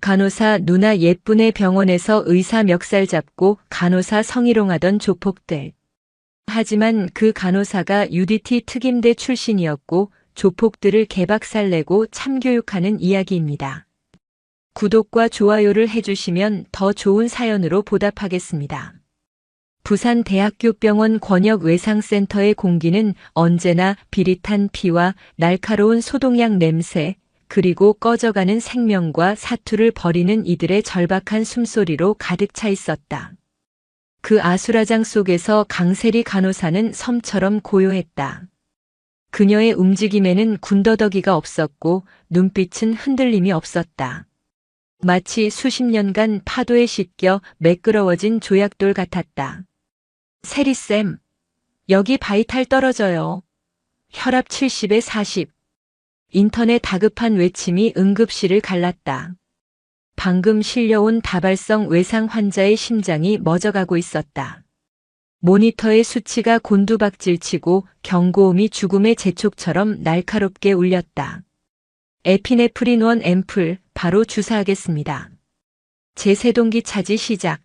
간호사 누나 예쁜애 병원에서 의사 멱살 잡고 간호사 성희롱하던 조폭들. 하지만 그 간호사가 UDT 특임대 출신이었고 조폭들을 개박살내고 참교육하는 이야기입니다. 구독과 좋아요를 해주시면 더 좋은 사연으로 보답하겠습니다. 부산대학교병원 권역외상센터의 공기는 언제나 비릿한 피와 날카로운 소독약 냄새, 그리고 꺼져가는 생명과 사투를 벌이는 이들의 절박한 숨소리로 가득 차 있었다. 그 아수라장 속에서 강세리 간호사는 섬처럼 고요했다. 그녀의 움직임에는 군더더기가 없었고 눈빛은 흔들림이 없었다. 마치 수십 년간 파도에 씻겨 매끄러워진 조약돌 같았다. 세리쌤, 여기 바이탈 떨어져요. 혈압 70에 40. 인터넷 다급한 외침이 응급실을 갈랐다. 방금 실려온 다발성 외상 환자의 심장이 멎어가고 있었다. 모니터의 수치가 곤두박질치고 경고음이 죽음의 재촉처럼 날카롭게 울렸다. 에피네프린 1 앰플 바로 주사하겠습니다. 제세동기 차지 시작.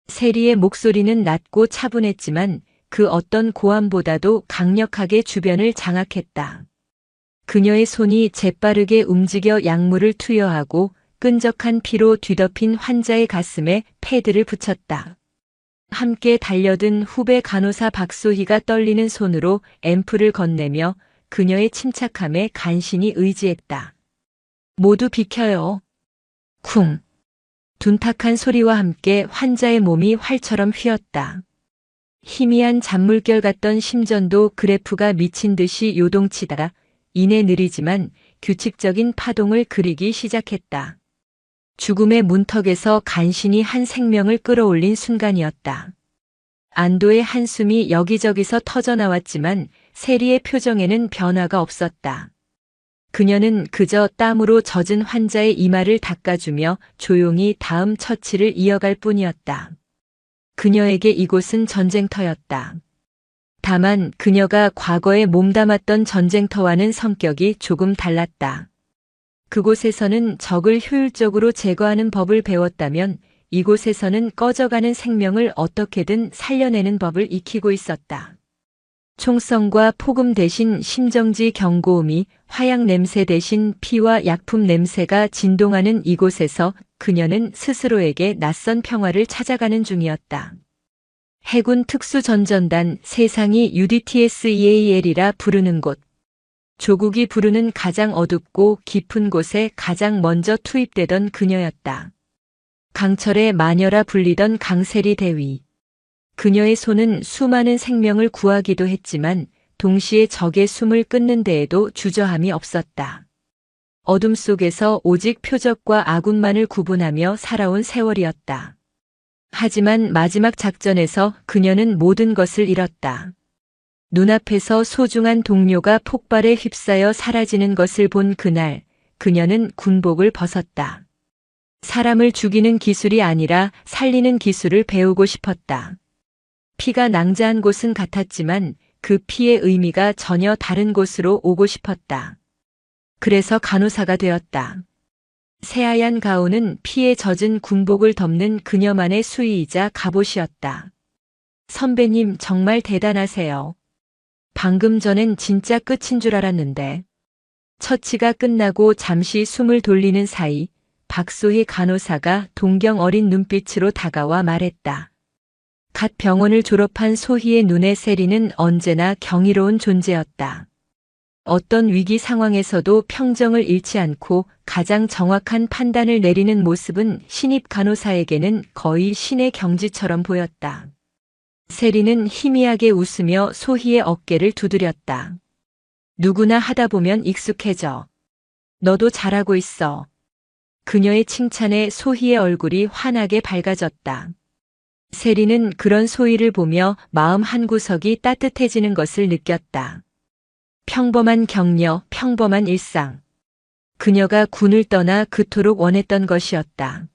세리의 목소리는 낮고 차분했지만 그 어떤 고함보다도 강력하게 주변을 장악했다. 그녀의 손이 재빠르게 움직여 약물을 투여하고 끈적한 피로 뒤덮인 환자의 가슴에 패드를 붙였다. 함께 달려든 후배 간호사 박소희가 떨리는 손으로 앰플을 건네며 그녀의 침착함에 간신히 의지했다. 모두 비켜요. 쿵. 둔탁한 소리와 함께 환자의 몸이 활처럼 휘었다. 희미한 잔물결 같던 심전도 그래프가 미친 듯이 요동치다가 이내 느리지만 규칙적인 파동을 그리기 시작했다. 죽음의 문턱에서 간신히 한 생명을 끌어올린 순간이었다. 안도의 한숨이 여기저기서 터져나왔지만 세리의 표정에는 변화가 없었다. 그녀는 그저 땀으로 젖은 환자의 이마를 닦아주며 조용히 다음 처치를 이어갈 뿐이었다. 그녀에게 이곳은 전쟁터였다. 다만 그녀가 과거에 몸담았던 전쟁터와는 성격이 조금 달랐다. 그곳에서는 적을 효율적으로 제거하는 법을 배웠다면 이곳에서는 꺼져가는 생명을 어떻게든 살려내는 법을 익히고 있었다. 총성과 폭음 대신 심정지 경고음이, 화약 냄새 대신 피와 약품 냄새가 진동하는 이곳에서 그녀는 스스로에게 낯선 평화를 찾아가는 중이었다. 해군 특수전전단, 세상이 UDTSEAL이라 부르는 곳. 조국이 부르는 가장 어둡고 깊은 곳에 가장 먼저 투입되던 그녀였다. 강철의 마녀라 불리던 강세리 대위. 그녀의 손은 수많은 생명을 구하기도 했지만 동시에 적의 숨을 끊는 데에도 주저함이 없었다. 어둠 속에서 오직 표적과 아군만을 구분하며 살아온 세월이었다. 하지만 마지막 작전에서 그녀는 모든 것을 잃었다. 눈앞에서 소중한 동료가 폭발에 휩싸여 사라지는 것을 본 그날, 그녀는 군복을 벗었다. 사람을 죽이는 기술이 아니라 살리는 기술을 배우고 싶었다. 피가 낭자한 곳은 같았지만 그 피의 의미가 전혀 다른 곳으로 오고 싶었다. 그래서 간호사가 되었다. 새하얀 가운은 피에 젖은 군복을 덮는 그녀만의 수의이자 갑옷이었다. 선배님 정말 대단하세요. 방금 전엔 진짜 끝인 줄 알았는데. 처치가 끝나고 잠시 숨을 돌리는 사이 박소희 간호사가 동경 어린 눈빛으로 다가와 말했다. 갓 병원을 졸업한 소희의 눈에 세리는 언제나 경이로운 존재였다. 어떤 위기 상황에서도 평정을 잃지 않고 가장 정확한 판단을 내리는 모습은 신입 간호사에게는 거의 신의 경지처럼 보였다. 세리는 희미하게 웃으며 소희의 어깨를 두드렸다. 누구나 하다 보면 익숙해져. 너도 잘하고 있어. 그녀의 칭찬에 소희의 얼굴이 환하게 밝아졌다. 세리는 그런 소희를 보며 마음 한구석이 따뜻해지는 것을 느꼈다. 평범한 격려, 평범한 일상. 그녀가 군을 떠나 그토록 원했던 것이었다.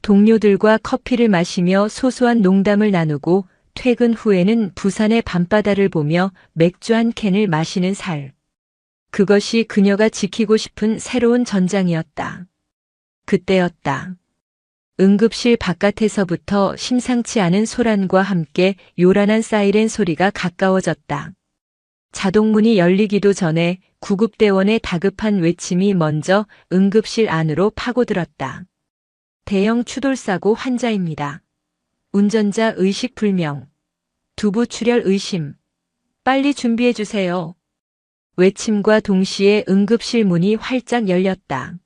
동료들과 커피를 마시며 소소한 농담을 나누고 퇴근 후에는 부산의 밤바다를 보며 맥주 한 캔을 마시는 살. 그것이 그녀가 지키고 싶은 새로운 전장이었다. 그때였다. 응급실 바깥에서부터 심상치 않은 소란과 함께 요란한 사이렌 소리가 가까워졌다. 자동문이 열리기도 전에 구급대원의 다급한 외침이 먼저 응급실 안으로 파고들었다. 대형 추돌사고 환자입니다. 운전자 의식불명. 두부 출혈 의심. 빨리 준비해주세요. 외침과 동시에 응급실 문이 활짝 열렸다.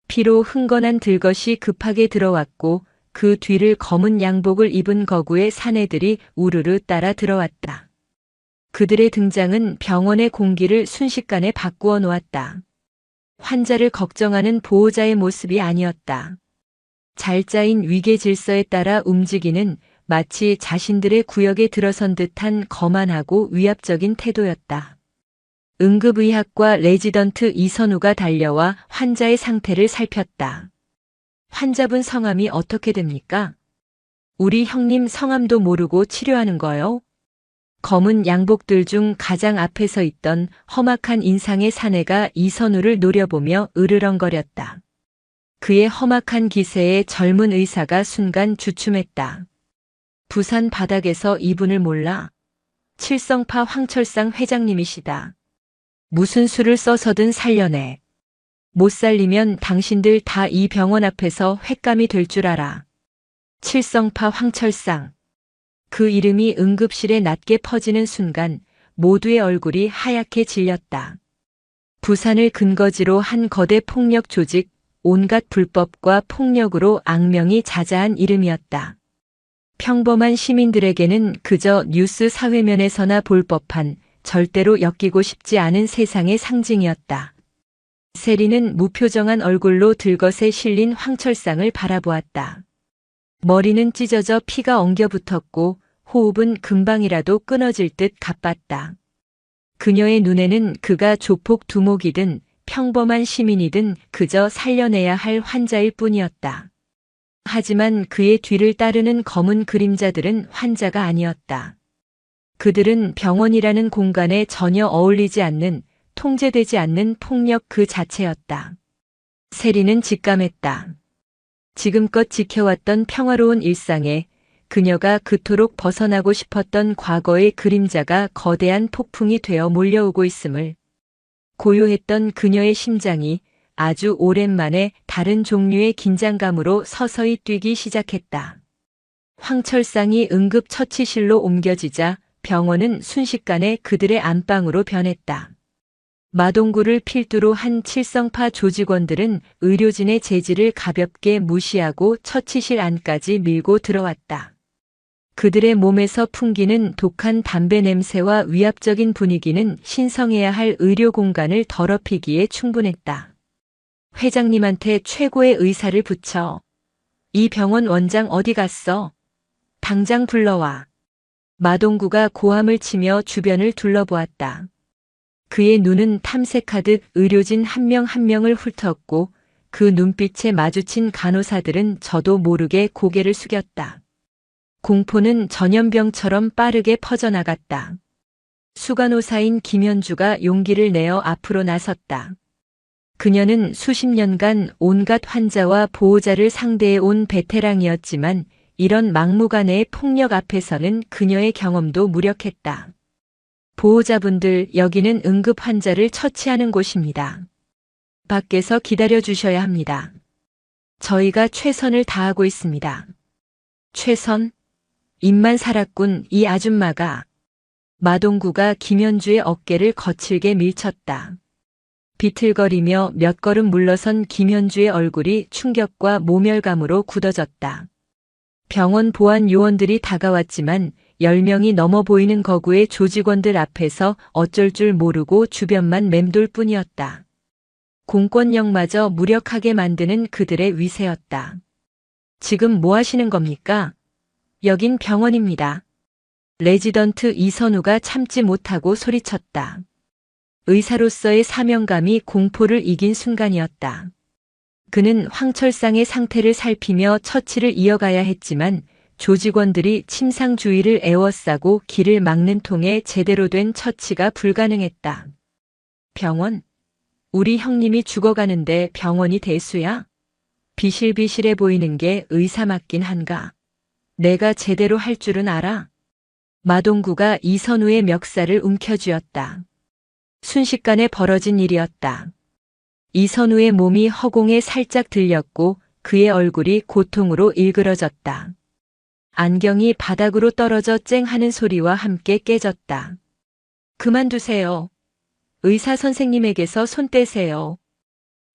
피로 흥건한 들것이 급하게 들어왔고 그 뒤를 검은 양복을 입은 거구의 사내들이 우르르 따라 들어왔다. 그들의 등장은 병원의 공기를 순식간에 바꾸어 놓았다. 환자를 걱정하는 보호자의 모습이 아니었다. 잘 짜인 위계 질서에 따라 움직이는 마치 자신들의 구역에 들어선 듯한 거만하고 위압적인 태도였다. 응급의학과 레지던트 이선우가 달려와 환자의 상태를 살폈다. 환자분 성함이 어떻게 됩니까? 우리 형님 성함도 모르고 치료하는 거요? 검은 양복들 중 가장 앞에 서 있던 험악한 인상의 사내가 이선우를 노려보며 으르렁거렸다. 그의 험악한 기세에 젊은 의사가 순간 주춤했다. 부산 바닥에서 이분을 몰라? 칠성파 황철상 회장님이시다. 무슨 수를 써서든 살려내. 못 살리면 당신들 다 이 병원 앞에서 횟감이 될 줄 알아. 칠성파 황철상. 그 이름이 응급실에 낮게 퍼지는 순간 모두의 얼굴이 하얗게 질렸다. 부산을 근거지로 한 거대 폭력 조직, 온갖 불법과 폭력으로 악명이 자자한 이름이었다. 평범한 시민들에게는 그저 뉴스 사회면에서나 볼 법한 절대로 엮이고 싶지 않은 세상의 상징이었다. 세리는 무표정한 얼굴로 들것에 실린 황철상을 바라보았다. 머리는 찢어져 피가 엉겨붙었고 호흡은 금방이라도 끊어질 듯 가빴다. 그녀의 눈에는 그가 조폭 두목이든 평범한 시민이든 그저 살려내야 할 환자일 뿐이었다. 하지만 그의 뒤를 따르는 검은 그림자들은 환자가 아니었다. 그들은 병원이라는 공간에 전혀 어울리지 않는, 통제되지 않는 폭력 그 자체였다. 세리는 직감했다. 지금껏 지켜왔던 평화로운 일상에 그녀가 그토록 벗어나고 싶었던 과거의 그림자가 거대한 폭풍이 되어 몰려오고 있음을. 고요했던 그녀의 심장이 아주 오랜만에 다른 종류의 긴장감으로 서서히 뛰기 시작했다. 황철상이 응급처치실로 옮겨지자 병원은 순식간에 그들의 안방으로 변했다. 마동구를 필두로 한 칠성파 조직원들은 의료진의 제지를 가볍게 무시하고 처치실 안까지 밀고 들어왔다. 그들의 몸에서 풍기는 독한 담배 냄새와 위압적인 분위기는 신성해야 할 의료 공간을 더럽히기에 충분했다. 회장님한테 최고의 의사를 붙여. 이 병원 원장 어디 갔어? 당장 불러와. 마동구가 고함을 치며 주변을 둘러보았다. 그의 눈은 탐색하듯 의료진 한 명 한 명을 훑었고 그 눈빛에 마주친 간호사들은 저도 모르게 고개를 숙였다. 공포는 전염병처럼 빠르게 퍼져나갔다. 수간호사인 김현주가 용기를 내어 앞으로 나섰다. 그녀는 수십 년간 온갖 환자와 보호자를 상대해 온 베테랑이었지만 이런 막무가내의 폭력 앞에서는 그녀의 경험도 무력했다. 보호자분들, 여기는 응급 환자를 처치하는 곳입니다. 밖에서 기다려 주셔야 합니다. 저희가 최선을 다하고 있습니다. 최선? 입만 살았군, 이 아줌마가. 마동구가 김현주의 어깨를 거칠게 밀쳤다. 비틀거리며 몇 걸음 물러선 김현주의 얼굴이 충격과 모멸감으로 굳어졌다. 병원 보안 요원들이 다가왔지만 10명이 넘어 보이는 거구의 조직원들 앞에서 어쩔 줄 모르고 주변만 맴돌 뿐이었다. 공권력마저 무력하게 만드는 그들의 위세였다. 지금 뭐 하시는 겁니까? 여긴 병원입니다. 레지던트 이선우가 참지 못하고 소리쳤다. 의사로서의 사명감이 공포를 이긴 순간이었다. 그는 황철상의 상태를 살피며 처치를 이어가야 했지만 조직원들이 침상 주위를 에워싸고 길을 막는 통에 제대로 된 처치가 불가능했다. 병원? 우리 형님이 죽어가는데 병원이 대수야? 비실비실해 보이는 게 의사 맞긴 한가. 내가 제대로 할 줄은 알아. 마동구가 이선우의 멱살을 움켜쥐었다. 순식간에 벌어진 일이었다. 이선우의 몸이 허공에 살짝 들렸고 그의 얼굴이 고통으로 일그러졌다. 안경이 바닥으로 떨어져 쨍 하는 소리와 함께 깨졌다. 그만두세요. 의사 선생님에게서 손 떼세요.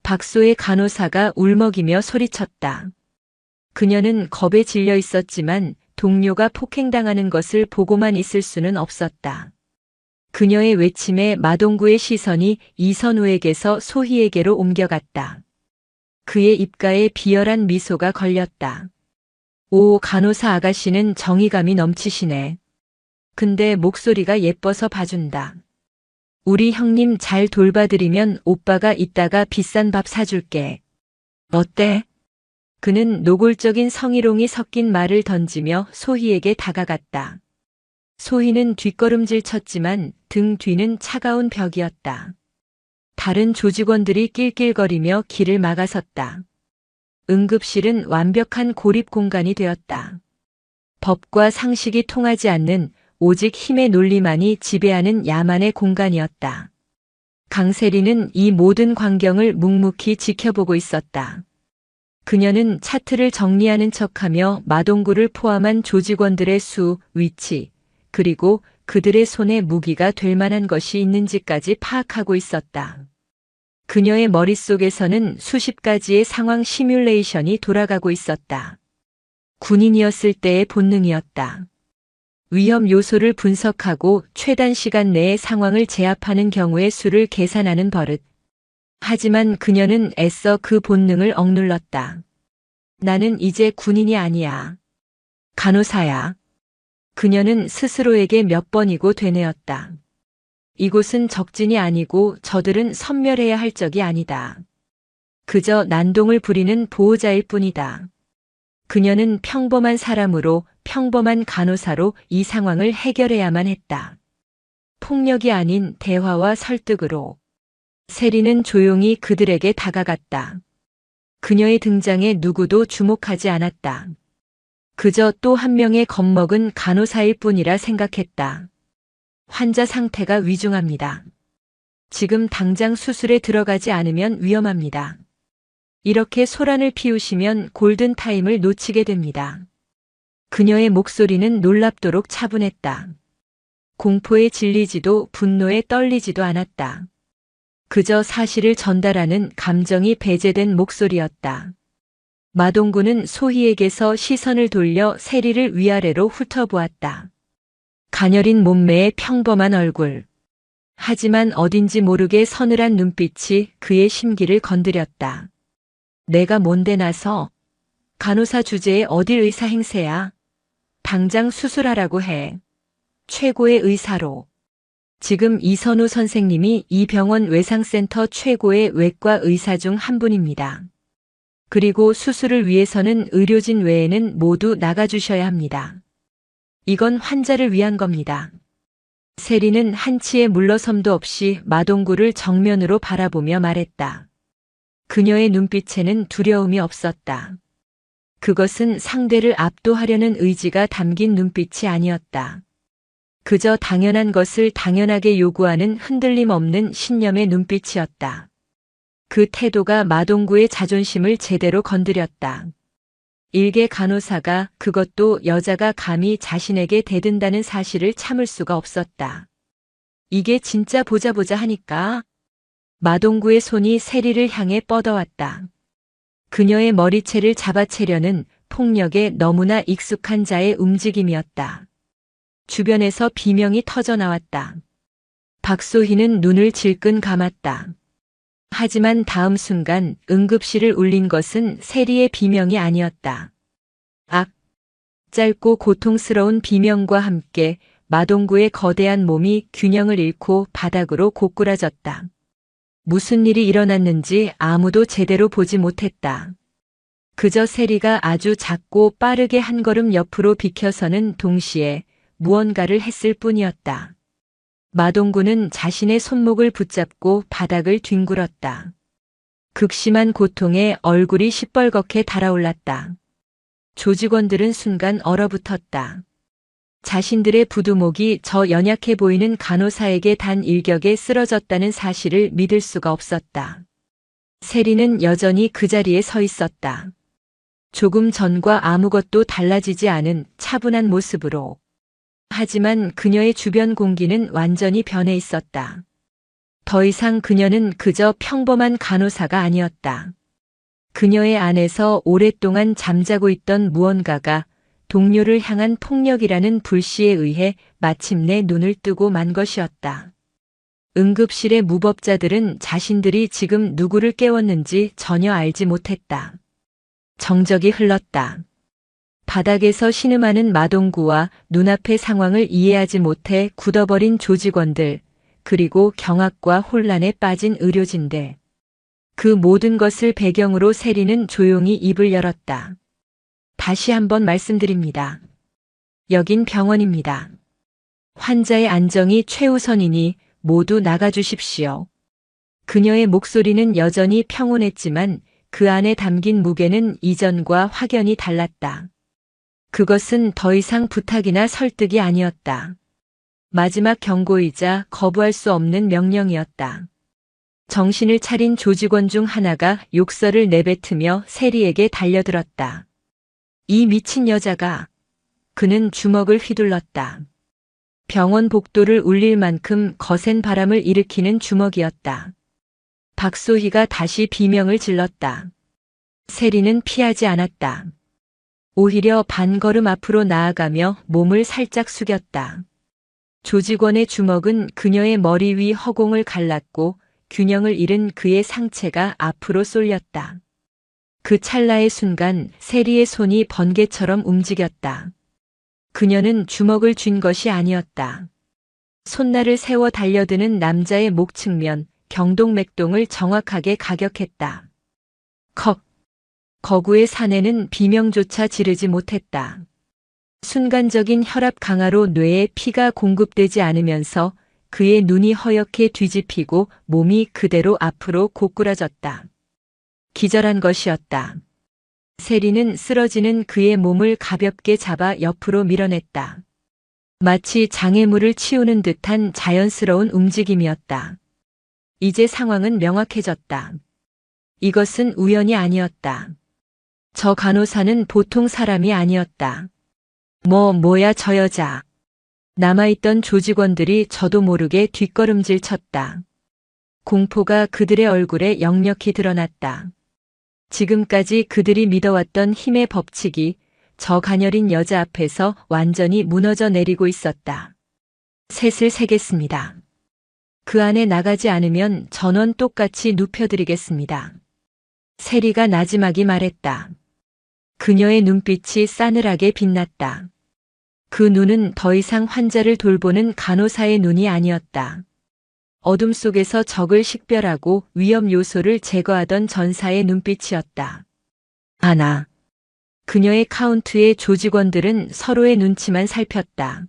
박소의 간호사가 울먹이며 소리쳤다. 그녀는 겁에 질려 있었지만 동료가 폭행당하는 것을 보고만 있을 수는 없었다. 그녀의 외침에 마동구의 시선이 이선우에게서 소희에게로 옮겨갔다. 그의 입가에 비열한 미소가 걸렸다. 오, 간호사 아가씨는 정의감이 넘치시네. 근데 목소리가 예뻐서 봐준다. 우리 형님 잘 돌봐드리면 오빠가 이따가 비싼 밥 사줄게. 어때? 그는 노골적인 성희롱이 섞인 말을 던지며 소희에게 다가갔다. 소희는 뒷걸음질 쳤지만 등 뒤는 차가운 벽이었다. 다른 조직원들이 낄낄거리며 길을 막아섰다. 응급실은 완벽한 고립 공간이 되었다. 법과 상식이 통하지 않는 오직 힘의 논리만이 지배하는 야만의 공간이었다. 강세리는 이 모든 광경을 묵묵히 지켜보고 있었다. 그녀는 차트를 정리하는 척하며 마동구를 포함한 조직원들의 수, 위치, 그리고 그들의 손에 무기가 될 만한 것이 있는지까지 파악하고 있었다. 그녀의 머릿속에서는 수십 가지의 상황 시뮬레이션이 돌아가고 있었다. 군인이었을 때의 본능이었다. 위험 요소를 분석하고 최단 시간 내에 상황을 제압하는 경우의 수를 계산하는 버릇. 하지만 그녀는 애써 그 본능을 억눌렀다. 나는 이제 군인이 아니야. 간호사야. 그녀는 스스로에게 몇 번이고 되뇌었다. 이곳은 적진이 아니고 저들은 섬멸해야 할 적이 아니다. 그저 난동을 부리는 보호자일 뿐이다. 그녀는 평범한 사람으로 평범한 간호사로 이 상황을 해결해야만 했다. 폭력이 아닌 대화와 설득으로. 세리는 조용히 그들에게 다가갔다. 그녀의 등장에 누구도 주목하지 않았다. 그저 또 한 명의 겁먹은 간호사일 뿐이라 생각했다. 환자 상태가 위중합니다. 지금 당장 수술에 들어가지 않으면 위험합니다. 이렇게 소란을 피우시면 골든타임을 놓치게 됩니다. 그녀의 목소리는 놀랍도록 차분했다. 공포에 질리지도 분노에 떨리지도 않았다. 그저 사실을 전달하는 감정이 배제된 목소리였다. 마동구는 소희에게서 시선을 돌려 세리를 위아래로 훑어보았다. 가녀린 몸매의 평범한 얼굴. 하지만 어딘지 모르게 서늘한 눈빛이 그의 심기를 건드렸다. 내가 뭔데 나서? 간호사 주제에 어딜 의사 행세야? 당장 수술하라고 해. 최고의 의사로. 지금 이선우 선생님이 이 병원 외상센터 최고의 외과 의사 중 한 분입니다. 그리고 수술을 위해서는 의료진 외에는 모두 나가주셔야 합니다. 이건 환자를 위한 겁니다. 세리는 한치의 물러섬도 없이 마동구를 정면으로 바라보며 말했다. 그녀의 눈빛에는 두려움이 없었다. 그것은 상대를 압도하려는 의지가 담긴 눈빛이 아니었다. 그저 당연한 것을 당연하게 요구하는 흔들림 없는 신념의 눈빛이었다. 그 태도가 마동구의 자존심을 제대로 건드렸다. 일개 간호사가, 그것도 여자가 감히 자신에게 대든다는 사실을 참을 수가 없었다. 이게 진짜 보자 하니까. 마동구의 손이 세리를 향해 뻗어왔다. 그녀의 머리채를 잡아채려는 폭력에 너무나 익숙한 자의 움직임이었다. 주변에서 비명이 터져 나왔다. 박소희는 눈을 질끈 감았다. 하지만 다음 순간 응급실을 울린 것은 세리의 비명이 아니었다. 악! 짧고 고통스러운 비명과 함께 마동구의 거대한 몸이 균형을 잃고 바닥으로 고꾸라졌다. 무슨 일이 일어났는지 아무도 제대로 보지 못했다. 그저 세리가 아주 작고 빠르게 한 걸음 옆으로 비켜서는 동시에 무언가를 했을 뿐이었다. 마동구는 자신의 손목을 붙잡고 바닥을 뒹굴었다. 극심한 고통에 얼굴이 시뻘겋게 달아올랐다. 조직원들은 순간 얼어붙었다. 자신들의 부두목이 저 연약해 보이는 간호사에게 단 일격에 쓰러졌다는 사실을 믿을 수가 없었다. 세리는 여전히 그 자리에 서 있었다. 조금 전과 아무것도 달라지지 않은 차분한 모습으로. 하지만 그녀의 주변 공기는 완전히 변해 있었다. 더 이상 그녀는 그저 평범한 간호사가 아니었다. 그녀의 안에서 오랫동안 잠자고 있던 무언가가 동료를 향한 폭력이라는 불씨에 의해 마침내 눈을 뜨고 만 것이었다. 응급실의 무법자들은 자신들이 지금 누구를 깨웠는지 전혀 알지 못했다. 정적이 흘렀다. 바닥에서 신음하는 마동구와 눈앞의 상황을 이해하지 못해 굳어버린 조직원들, 그리고 경악과 혼란에 빠진 의료진들. 그 모든 것을 배경으로 세리는 조용히 입을 열었다. 다시 한번 말씀드립니다. 여긴 병원입니다. 환자의 안정이 최우선이니 모두 나가주십시오. 그녀의 목소리는 여전히 평온했지만 그 안에 담긴 무게는 이전과 확연히 달랐다. 그것은 더 이상 부탁이나 설득이 아니었다. 마지막 경고이자 거부할 수 없는 명령이었다. 정신을 차린 조직원 중 하나가 욕설을 내뱉으며 세리에게 달려들었다. 이 미친 여자가. 그는 주먹을 휘둘렀다. 병원 복도를 울릴 만큼 거센 바람을 일으키는 주먹이었다. 박소희가 다시 비명을 질렀다. 세리는 피하지 않았다. 오히려 반걸음 앞으로 나아가며 몸을 살짝 숙였다. 조직원의 주먹은 그녀의 머리 위 허공을 갈랐고 균형을 잃은 그의 상체가 앞으로 쏠렸다. 그 찰나의 순간 세리의 손이 번개처럼 움직였다. 그녀는 주먹을 쥔 것이 아니었다. 손날을 세워 달려드는 남자의 목 측면, 경동맥동을 정확하게 가격했다. 컥! 거구의 사내는 비명조차 지르지 못했다. 순간적인 혈압 강화로 뇌에 피가 공급되지 않으면서 그의 눈이 허옇게 뒤집히고 몸이 그대로 앞으로 고꾸라졌다. 기절한 것이었다. 세리는 쓰러지는 그의 몸을 가볍게 잡아 옆으로 밀어냈다. 마치 장애물을 치우는 듯한 자연스러운 움직임이었다. 이제 상황은 명확해졌다. 이것은 우연이 아니었다. 저 간호사는 보통 사람이 아니었다. 뭐야 저 여자. 남아있던 조직원들이 저도 모르게 뒷걸음질 쳤다. 공포가 그들의 얼굴에 역력히 드러났다. 지금까지 그들이 믿어왔던 힘의 법칙이 저 가녀린 여자 앞에서 완전히 무너져 내리고 있었다. 셋을 세겠습니다. 그 안에 나가지 않으면 전원 똑같이 눕혀드리겠습니다. 세리가 나지막이 말했다. 그녀의 눈빛이 싸늘하게 빛났다. 그 눈은 더 이상 환자를 돌보는 간호사의 눈이 아니었다. 어둠 속에서 적을 식별하고 위험 요소를 제거하던 전사의 눈빛이었다. 하나. 그녀의 카운트의 조직원들은 서로의 눈치만 살폈다.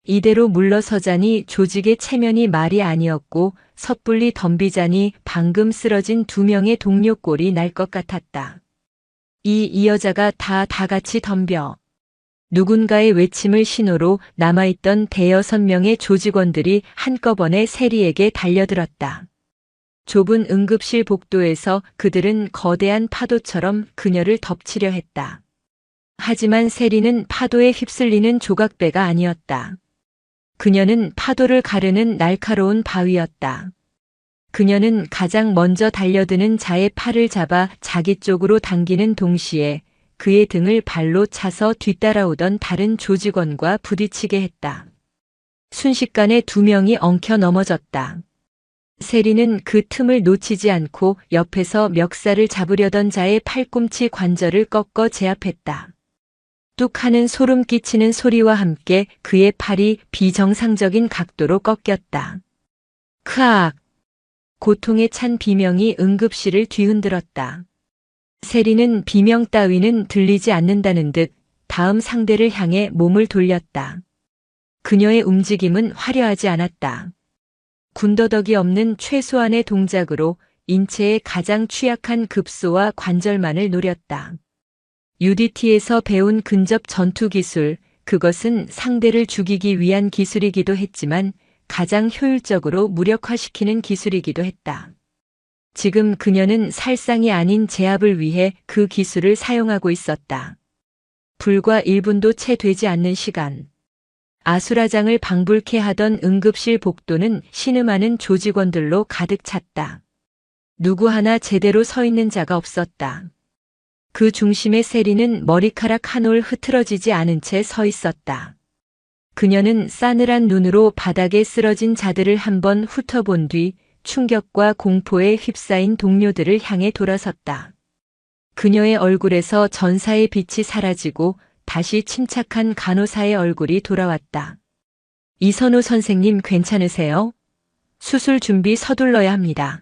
이대로 물러서자니 조직의 체면이 말이 아니었고 섣불리 덤비자니 방금 쓰러진 2명의 동료 꼴이 날 것 같았다. 이 여자가 다 같이 덤벼. 누군가의 외침을 신호로 남아있던 대여섯 명의 조직원들이 한꺼번에 세리에게 달려들었다. 좁은 응급실 복도에서 그들은 거대한 파도처럼 그녀를 덮치려 했다. 하지만 세리는 파도에 휩쓸리는 조각배가 아니었다. 그녀는 파도를 가르는 날카로운 바위였다. 그녀는 가장 먼저 달려드는 자의 팔을 잡아 자기 쪽으로 당기는 동시에 그의 등을 발로 차서 뒤따라오던 다른 조직원과 부딪히게 했다. 순식간에 2명이 엉켜 넘어졌다. 세리는 그 틈을 놓치지 않고 옆에서 멱살을 잡으려던 자의 팔꿈치 관절을 꺾어 제압했다. 뚝 하는 소름 끼치는 소리와 함께 그의 팔이 비정상적인 각도로 꺾였다. 크악! 고통에 찬 비명이 응급실을 뒤흔들었다. 세리는 비명 따위는 들리지 않는다는 듯 다음 상대를 향해 몸을 돌렸다. 그녀의 움직임은 화려하지 않았다. 군더더기 없는 최소한의 동작으로 인체의 가장 취약한 급소와 관절만을 노렸다. UDT에서 배운 근접 전투 기술, 그것은 상대를 죽이기 위한 기술이기도 했지만 가장 효율적으로 무력화시키는 기술이기도 했다. 지금 그녀는 살상이 아닌 제압을 위해 그 기술을 사용하고 있었다. 불과 1분도 채 되지 않는 시간. 아수라장을 방불케 하던 응급실 복도는 신음하는 조직원들로 가득 찼다. 누구 하나 제대로 서 있는 자가 없었다. 그 중심에 세리는 머리카락 한 올 흐트러지지 않은 채 서 있었다. 그녀는 싸늘한 눈으로 바닥에 쓰러진 자들을 한번 훑어본 뒤 충격과 공포에 휩싸인 동료들을 향해 돌아섰다. 그녀의 얼굴에서 전사의 빛이 사라지고 다시 침착한 간호사의 얼굴이 돌아왔다. 이선우 선생님 괜찮으세요? 수술 준비 서둘러야 합니다.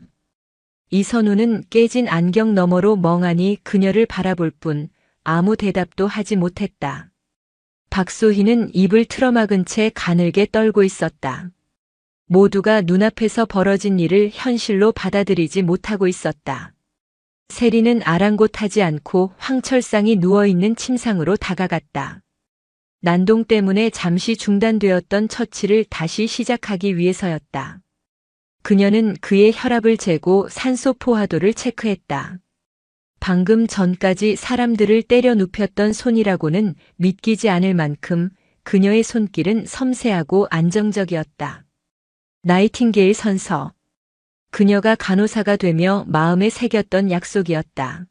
이선우는 깨진 안경 너머로 멍하니 그녀를 바라볼 뿐 아무 대답도 하지 못했다. 박소희는 입을 틀어막은 채 가늘게 떨고 있었다. 모두가 눈앞에서 벌어진 일을 현실로 받아들이지 못하고 있었다. 세리는 아랑곳하지 않고 황철상이 누워있는 침상으로 다가갔다. 난동 때문에 잠시 중단되었던 처치를 다시 시작하기 위해서였다. 그녀는 그의 혈압을 재고 산소 포화도를 체크했다. 방금 전까지 사람들을 때려 눕혔던 손이라고는 믿기지 않을 만큼 그녀의 손길은 섬세하고 안정적이었다. 나이팅게일 선서. 그녀가 간호사가 되며 마음에 새겼던 약속이었다.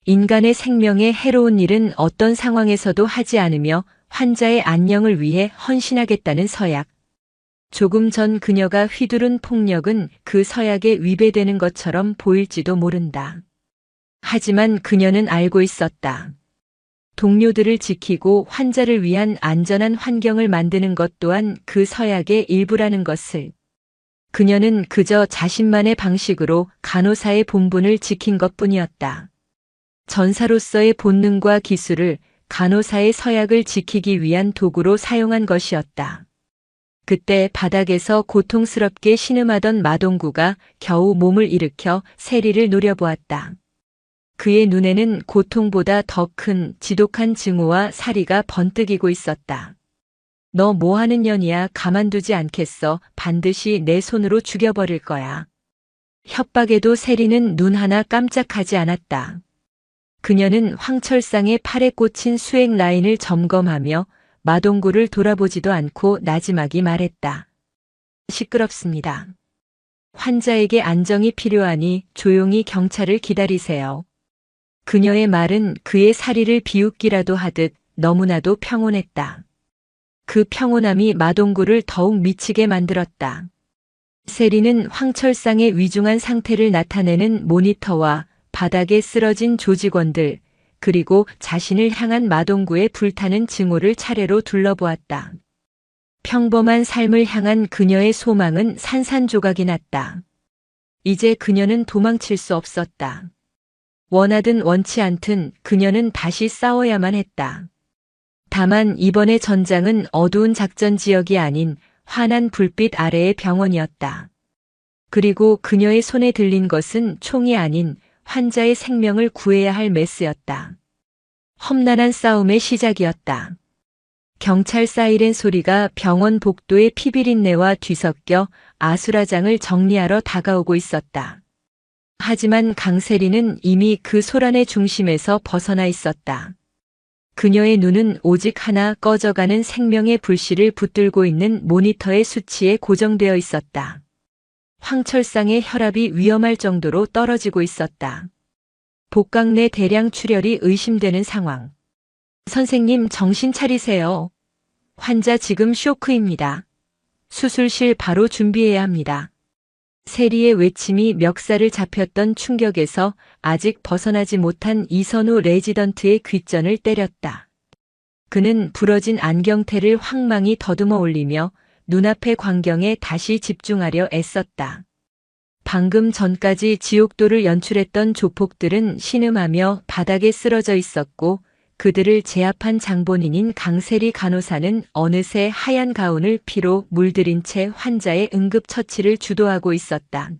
인간의 생명에 해로운 일은 어떤 상황에서도 하지 않으며 환자의 안녕을 위해 헌신하겠다는 서약. 조금 전 그녀가 휘두른 폭력은 그 서약에 위배되는 것처럼 보일지도 모른다. 하지만 그녀는 알고 있었다. 동료들을 지키고 환자를 위한 안전한 환경을 만드는 것 또한 그 서약의 일부라는 것을. 그녀는 그저 자신만의 방식으로 간호사의 본분을 지킨 것뿐이었다. 전사로서의 본능과 기술을 간호사의 서약을 지키기 위한 도구로 사용한 것이었다. 그때 바닥에서 고통스럽게 신음하던 마동구가 겨우 몸을 일으켜 세리를 노려보았다. 그의 눈에는 고통보다 더 큰 지독한 증오와 사리가 번뜩이고 있었다. 너 뭐하는 년이야. 가만두지 않겠어. 반드시 내 손으로 죽여버릴 거야. 협박에도 세리는 눈 하나 깜짝하지 않았다. 그녀는 황철상의 팔에 꽂힌 수액 라인을 점검하며 마동구를 돌아보지도 않고 나지막이 말했다. 시끄럽습니다. 환자에게 안정이 필요하니 조용히 경찰을 기다리세요. 그녀의 말은 그의 사리를 비웃기라도 하듯 너무나도 평온했다. 그 평온함이 마동구를 더욱 미치게 만들었다. 세리는 황철상의 위중한 상태를 나타내는 모니터와 바닥에 쓰러진 조직원들, 그리고 자신을 향한 마동구의 불타는 증오를 차례로 둘러보았다. 평범한 삶을 향한 그녀의 소망은 산산조각이 났다. 이제 그녀는 도망칠 수 없었다. 원하든 원치 않든 그녀는 다시 싸워야만 했다. 다만 이번의 전장은 어두운 작전 지역이 아닌 환한 불빛 아래의 병원이었다. 그리고 그녀의 손에 들린 것은 총이 아닌 환자의 생명을 구해야 할 메스였다. 험난한 싸움의 시작이었다. 경찰 사이렌 소리가 병원 복도의 피비린내와 뒤섞여 아수라장을 정리하러 다가오고 있었다. 하지만 강세리는 이미 그 소란의 중심에서 벗어나 있었다. 그녀의 눈은 오직 하나 꺼져가는 생명의 불씨를 붙들고 있는 모니터의 수치에 고정되어 있었다. 황철상의 혈압이 위험할 정도로 떨어지고 있었다. 복강 내 대량 출혈이 의심되는 상황. 선생님 정신 차리세요. 환자 지금 쇼크입니다. 수술실 바로 준비해야 합니다. 세리의 외침이 멱살을 잡혔던 충격에서 아직 벗어나지 못한 이선우 레지던트의 귓전을 때렸다. 그는 부러진 안경테를 황망히 더듬어 올리며 눈앞의 광경에 다시 집중하려 애썼다. 방금 전까지 지옥도를 연출했던 조폭들은 신음하며 바닥에 쓰러져 있었고 그들을 제압한 장본인인 강세리 간호사는 어느새 하얀 가운을 피로 물들인 채 환자의 응급처치를 주도하고 있었다.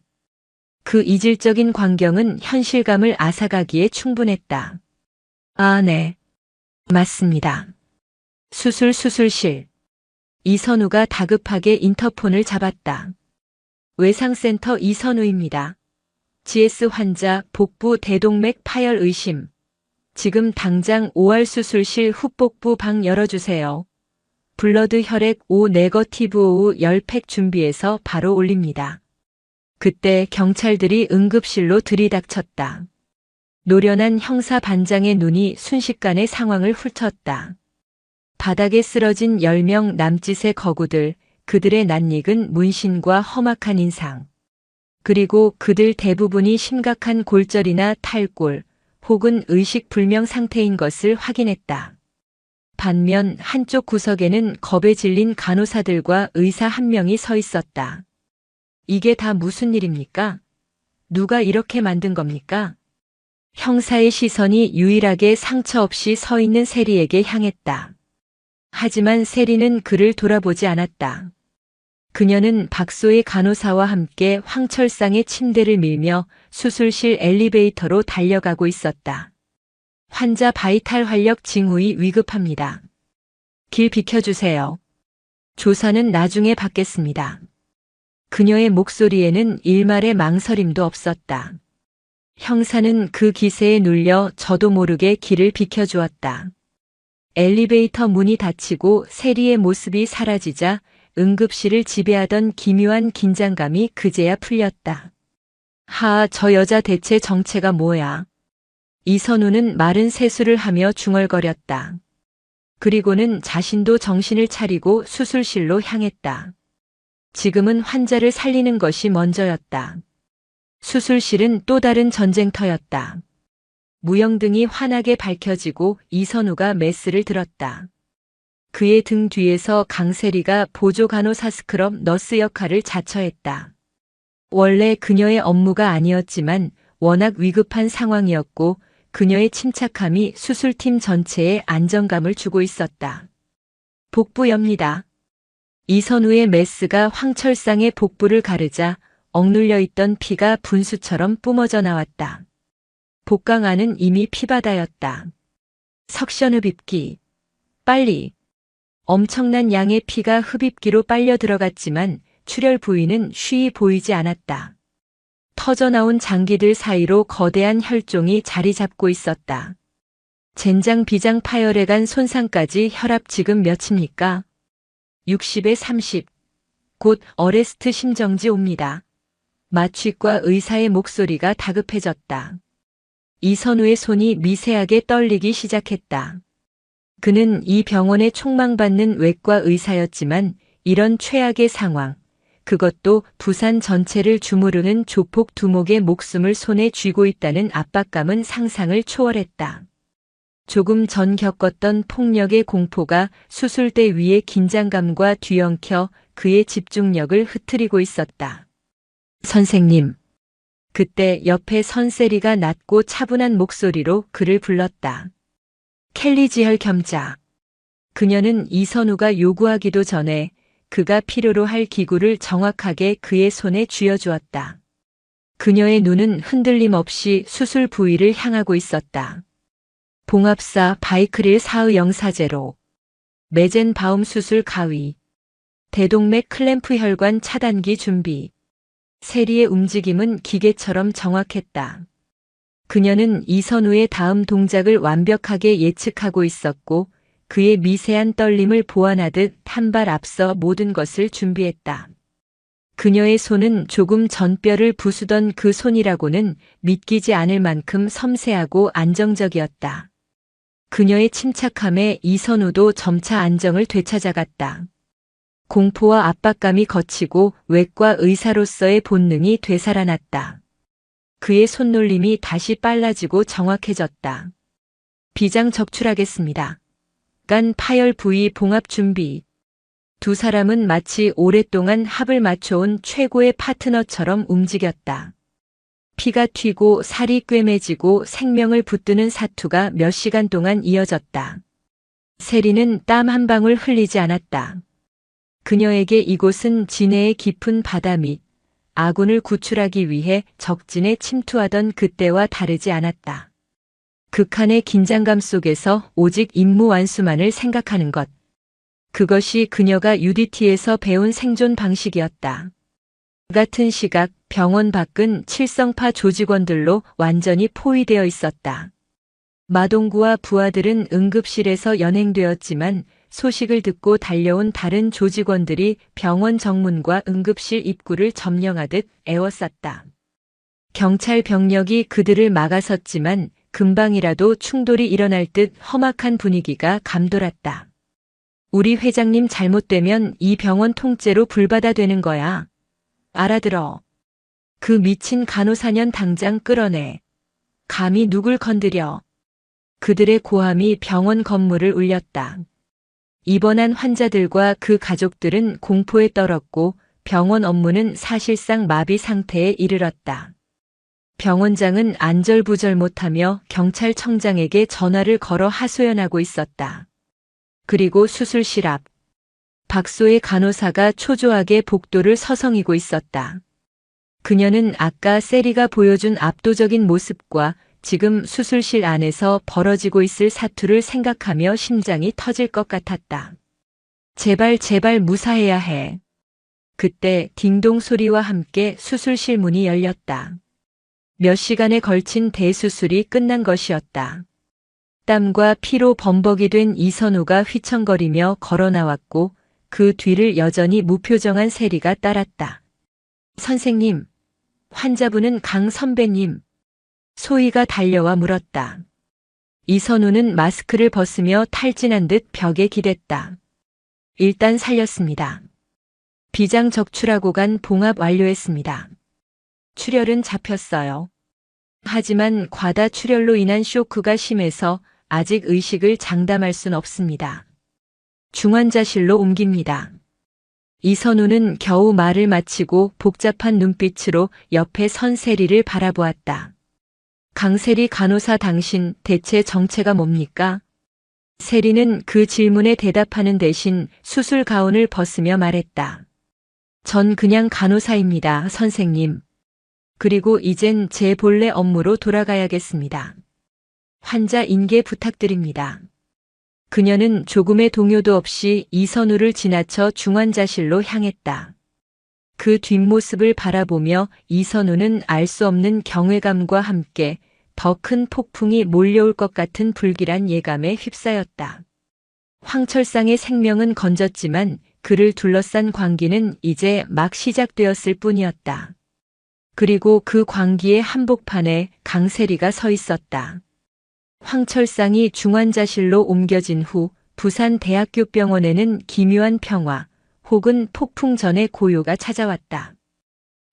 그 이질적인 광경은 현실감을 앗아가기에 충분했다. 아, 네. 맞습니다. 수술실. 이선우가 다급하게 인터폰을 잡았다. 외상센터 이선우입니다. GS 환자 복부 대동맥 파열 의심. 지금 당장 5할 수술실 후복부 방 열어주세요. 블러드 혈액 O 네거티브 O 10팩 준비해서 바로 올립니다. 그때 경찰들이 응급실로 들이닥쳤다. 노련한 형사 반장의 눈이 순식간에 상황을 훑었다. 바닥에 쓰러진 10명 남짓의 거구들, 그들의 낯익은 문신과 험악한 인상. 그리고 그들 대부분이 심각한 골절이나 탈골, 혹은 의식불명 상태인 것을 확인했다. 반면 한쪽 구석에는 겁에 질린 간호사들과 의사 한 명이 서 있었다. 이게 다 무슨 일입니까? 누가 이렇게 만든 겁니까? 형사의 시선이 유일하게 상처 없이 서 있는 세리에게 향했다. 하지만 세리는 그를 돌아보지 않았다. 그녀는 박소의 간호사와 함께 황철상의 침대를 밀며 수술실 엘리베이터로 달려가고 있었다. 환자 바이탈 활력 징후이 위급합니다. 길 비켜주세요. 조사는 나중에 받겠습니다. 그녀의 목소리에는 일말의 망설임도 없었다. 형사는 그 기세에 눌려 저도 모르게 길을 비켜주었다. 엘리베이터 문이 닫히고 세리의 모습이 사라지자 응급실을 지배하던 기묘한 긴장감이 그제야 풀렸다. 저 여자 대체 정체가 뭐야? 이선우는 마른 세수를 하며 중얼거렸다. 그리고는 자신도 정신을 차리고 수술실로 향했다. 지금은 환자를 살리는 것이 먼저였다. 수술실은 또 다른 전쟁터였다. 무영등이 환하게 밝혀지고 이선우가 메스를 들었다. 그의 등 뒤에서 강세리가 보조 간호사 스크럽 너스 역할을 자처했다. 원래 그녀의 업무가 아니었지만 워낙 위급한 상황이었고 그녀의 침착함이 수술팀 전체에 안정감을 주고 있었다. 복부엽니다. 이선우의 메스가 황철상의 복부를 가르자 억눌려 있던 피가 분수처럼 뿜어져 나왔다. 복강 안은 이미 피바다였다. 석션 흡입기. 빨리. 엄청난 양의 피가 흡입기로 빨려 들어갔지만 출혈 부위는 쉬이 보이지 않았다. 터져나온 장기들 사이로 거대한 혈종이 자리 잡고 있었다. 젠장 비장 파열에 간 손상까지 혈압 지금 몇입니까? 60에 30. 곧 어레스트 심정지 옵니다. 마취과 의사의 목소리가 다급해졌다. 이선우의 손이 미세하게 떨리기 시작했다. 그는 이 병원에 촉망받는 외과 의사였지만 이런 최악의 상황, 그것도 부산 전체를 주무르는 조폭 두목의 목숨을 손에 쥐고 있다는 압박감은 상상을 초월했다. 조금 전 겪었던 폭력의 공포가 수술대 위의 긴장감과 뒤엉켜 그의 집중력을 흐트리고 있었다. 선생님. 그때 옆에 선세리가 낮고 차분한 목소리로 그를 불렀다. 켈리 지혈 겸자. 그녀는 이선우가 요구하기도 전에 그가 필요로 할 기구를 정확하게 그의 손에 쥐어주었다. 그녀의 눈은 흔들림 없이 수술 부위를 향하고 있었다. 봉합사 바이크릴 사의 영사제로. 메젠바움 수술 가위. 대동맥 클램프 혈관 차단기 준비. 세리의 움직임은 기계처럼 정확했다. 그녀는 이선우의 다음 동작을 완벽하게 예측하고 있었고 그의 미세한 떨림을 보완하듯 한 발 앞서 모든 것을 준비했다. 그녀의 손은 조금 전뼈를 부수던 그 손이라고는 믿기지 않을 만큼 섬세하고 안정적이었다. 그녀의 침착함에 이선우도 점차 안정을 되찾아갔다. 공포와 압박감이 거치고 외과 의사로서의 본능이 되살아났다. 그의 손놀림이 다시 빨라지고 정확해졌다. 비장 적출하겠습니다. 간 파열 부위 봉합 준비. 두 사람은 마치 오랫동안 합을 맞춰온 최고의 파트너처럼 움직였다. 피가 튀고 살이 꿰매지고 생명을 붙드는 사투가 몇 시간 동안 이어졌다. 세리는 땀 한 방울 흘리지 않았다. 그녀에게 이곳은 진해의 깊은 바다 밑 아군을 구출하기 위해 적진에 침투하던 그때와 다르지 않았다. 극한의 긴장감 속에서 오직 임무 완수만을 생각하는 것. 그것이 그녀가 UDT에서 배운 생존 방식이었다. 같은 시각 병원 밖은 칠성파 조직원들로 완전히 포위되어 있었다. 마동구와 부하들은 응급실에서 연행되었지만 소식을 듣고 달려온 다른 조직원들이 병원 정문과 응급실 입구를 점령하듯 에워쌌다. 경찰 병력이 그들을 막아섰지만 금방이라도 충돌이 일어날 듯 험악한 분위기가 감돌았다. 우리 회장님 잘못되면 이 병원 통째로 불바다 되는 거야. 알아들어. 그 미친 간호사년 당장 끌어내. 감히 누굴 건드려. 그들의 고함이 병원 건물을 울렸다. 입원한 환자들과 그 가족들은 공포에 떨었고 병원 업무는 사실상 마비 상태에 이르렀다. 병원장은 안절부절 못하며 경찰청장에게 전화를 걸어 하소연하고 있었다. 그리고 수술실 앞. 박소의 간호사가 초조하게 복도를 서성이고 있었다. 그녀는 아까 세리가 보여준 압도적인 모습과 지금 수술실 안에서 벌어지고 있을 사투를 생각하며 심장이 터질 것 같았다. 제발 무사해야 해. 그때 딩동 소리와 함께 수술실 문이 열렸다. 몇 시간에 걸친 대수술이 끝난 것이었다. 땀과 피로 범벅이 된 이선우가 휘청거리며 걸어 나왔고 그 뒤를 여전히 무표정한 세리가 따랐다. 선생님, 환자분은 강 선배님. 소희가 달려와 물었다. 이선우는 마스크를 벗으며 탈진한 듯 벽에 기댔다. 일단 살렸습니다. 비장 적출하고 간 봉합 완료했습니다. 출혈은 잡혔어요. 하지만 과다 출혈로 인한 쇼크가 심해서 아직 의식을 장담할 순 없습니다. 중환자실로 옮깁니다. 이선우는 겨우 말을 마치고 복잡한 눈빛으로 옆에 선 세리를 바라보았다. 강세리 간호사 당신 대체 정체가 뭡니까? 세리는 그 질문에 대답하는 대신 수술 가운을 벗으며 말했다. 전 그냥 간호사입니다, 선생님. 그리고 이젠 제 본래 업무로 돌아가야겠습니다. 환자 인계 부탁드립니다. 그녀는 조금의 동요도 없이 이선우를 지나쳐 중환자실로 향했다. 그 뒷모습을 바라보며 이선우는 알 수 없는 경외감과 함께 더 큰 폭풍이 몰려올 것 같은 불길한 예감에 휩싸였다. 황철상의 생명은 건졌지만 그를 둘러싼 광기는 이제 막 시작되었을 뿐이었다. 그리고 그 광기의 한복판에 강세리가 서 있었다. 황철상이 중환자실로 옮겨진 후 부산대학교 병원에는 기묘한 평화 혹은 폭풍 전의 고요가 찾아왔다.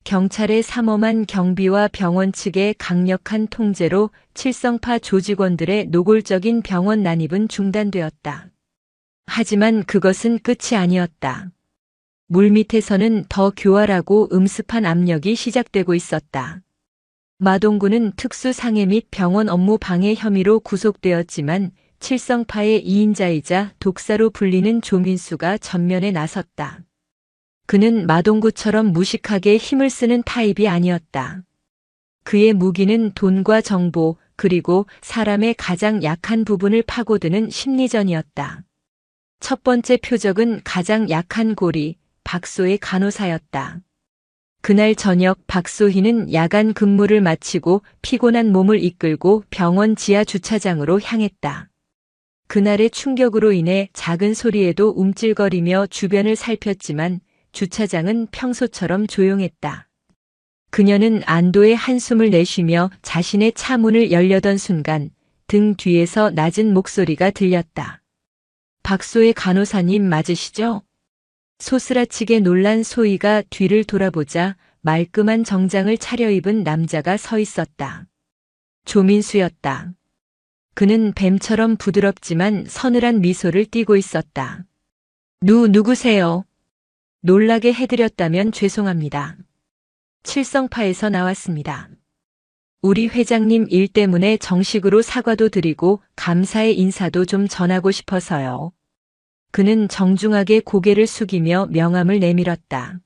경찰의 삼엄한 경비와 병원 측의 강력한 통제로 칠성파 조직원들의 노골적인 병원 난입은 중단되었다. 하지만 그것은 끝이 아니었다. 물밑에서는 더 교활하고 음습한 압력이 시작되고 있었다. 마동구는 특수상해 및 병원 업무 방해 혐의로 구속되었지만 칠성파의 2인자이자 독사로 불리는 조민수가 전면에 나섰다. 그는 마동구처럼 무식하게 힘을 쓰는 타입이 아니었다. 그의 무기는 돈과 정보 그리고 사람의 가장 약한 부분을 파고드는 심리전이었다. 첫 번째 표적은 가장 약한 고리, 박소의 간호사였다. 그날 저녁 박소희는 야간 근무를 마치고 피곤한 몸을 이끌고 병원 지하 주차장으로 향했다. 그날의 충격으로 인해 작은 소리에도 움찔거리며 주변을 살폈지만 주차장은 평소처럼 조용했다. 그녀는 안도의 한숨을 내쉬며 자신의 차 문을 열려던 순간 등 뒤에서 낮은 목소리가 들렸다. 박소의 간호사님 맞으시죠? 소스라치게 놀란 소희가 뒤를 돌아보자 말끔한 정장을 차려입은 남자가 서 있었다. 조민수였다. 그는 뱀처럼 부드럽지만 서늘한 미소를 띠고 있었다. 누구세요? 놀라게 해드렸다면 죄송합니다. 칠성파에서 나왔습니다. 우리 회장님 일 때문에 정식으로 사과도 드리고 감사의 인사도 좀 전하고 싶어서요. 그는 정중하게 고개를 숙이며 명함을 내밀었다.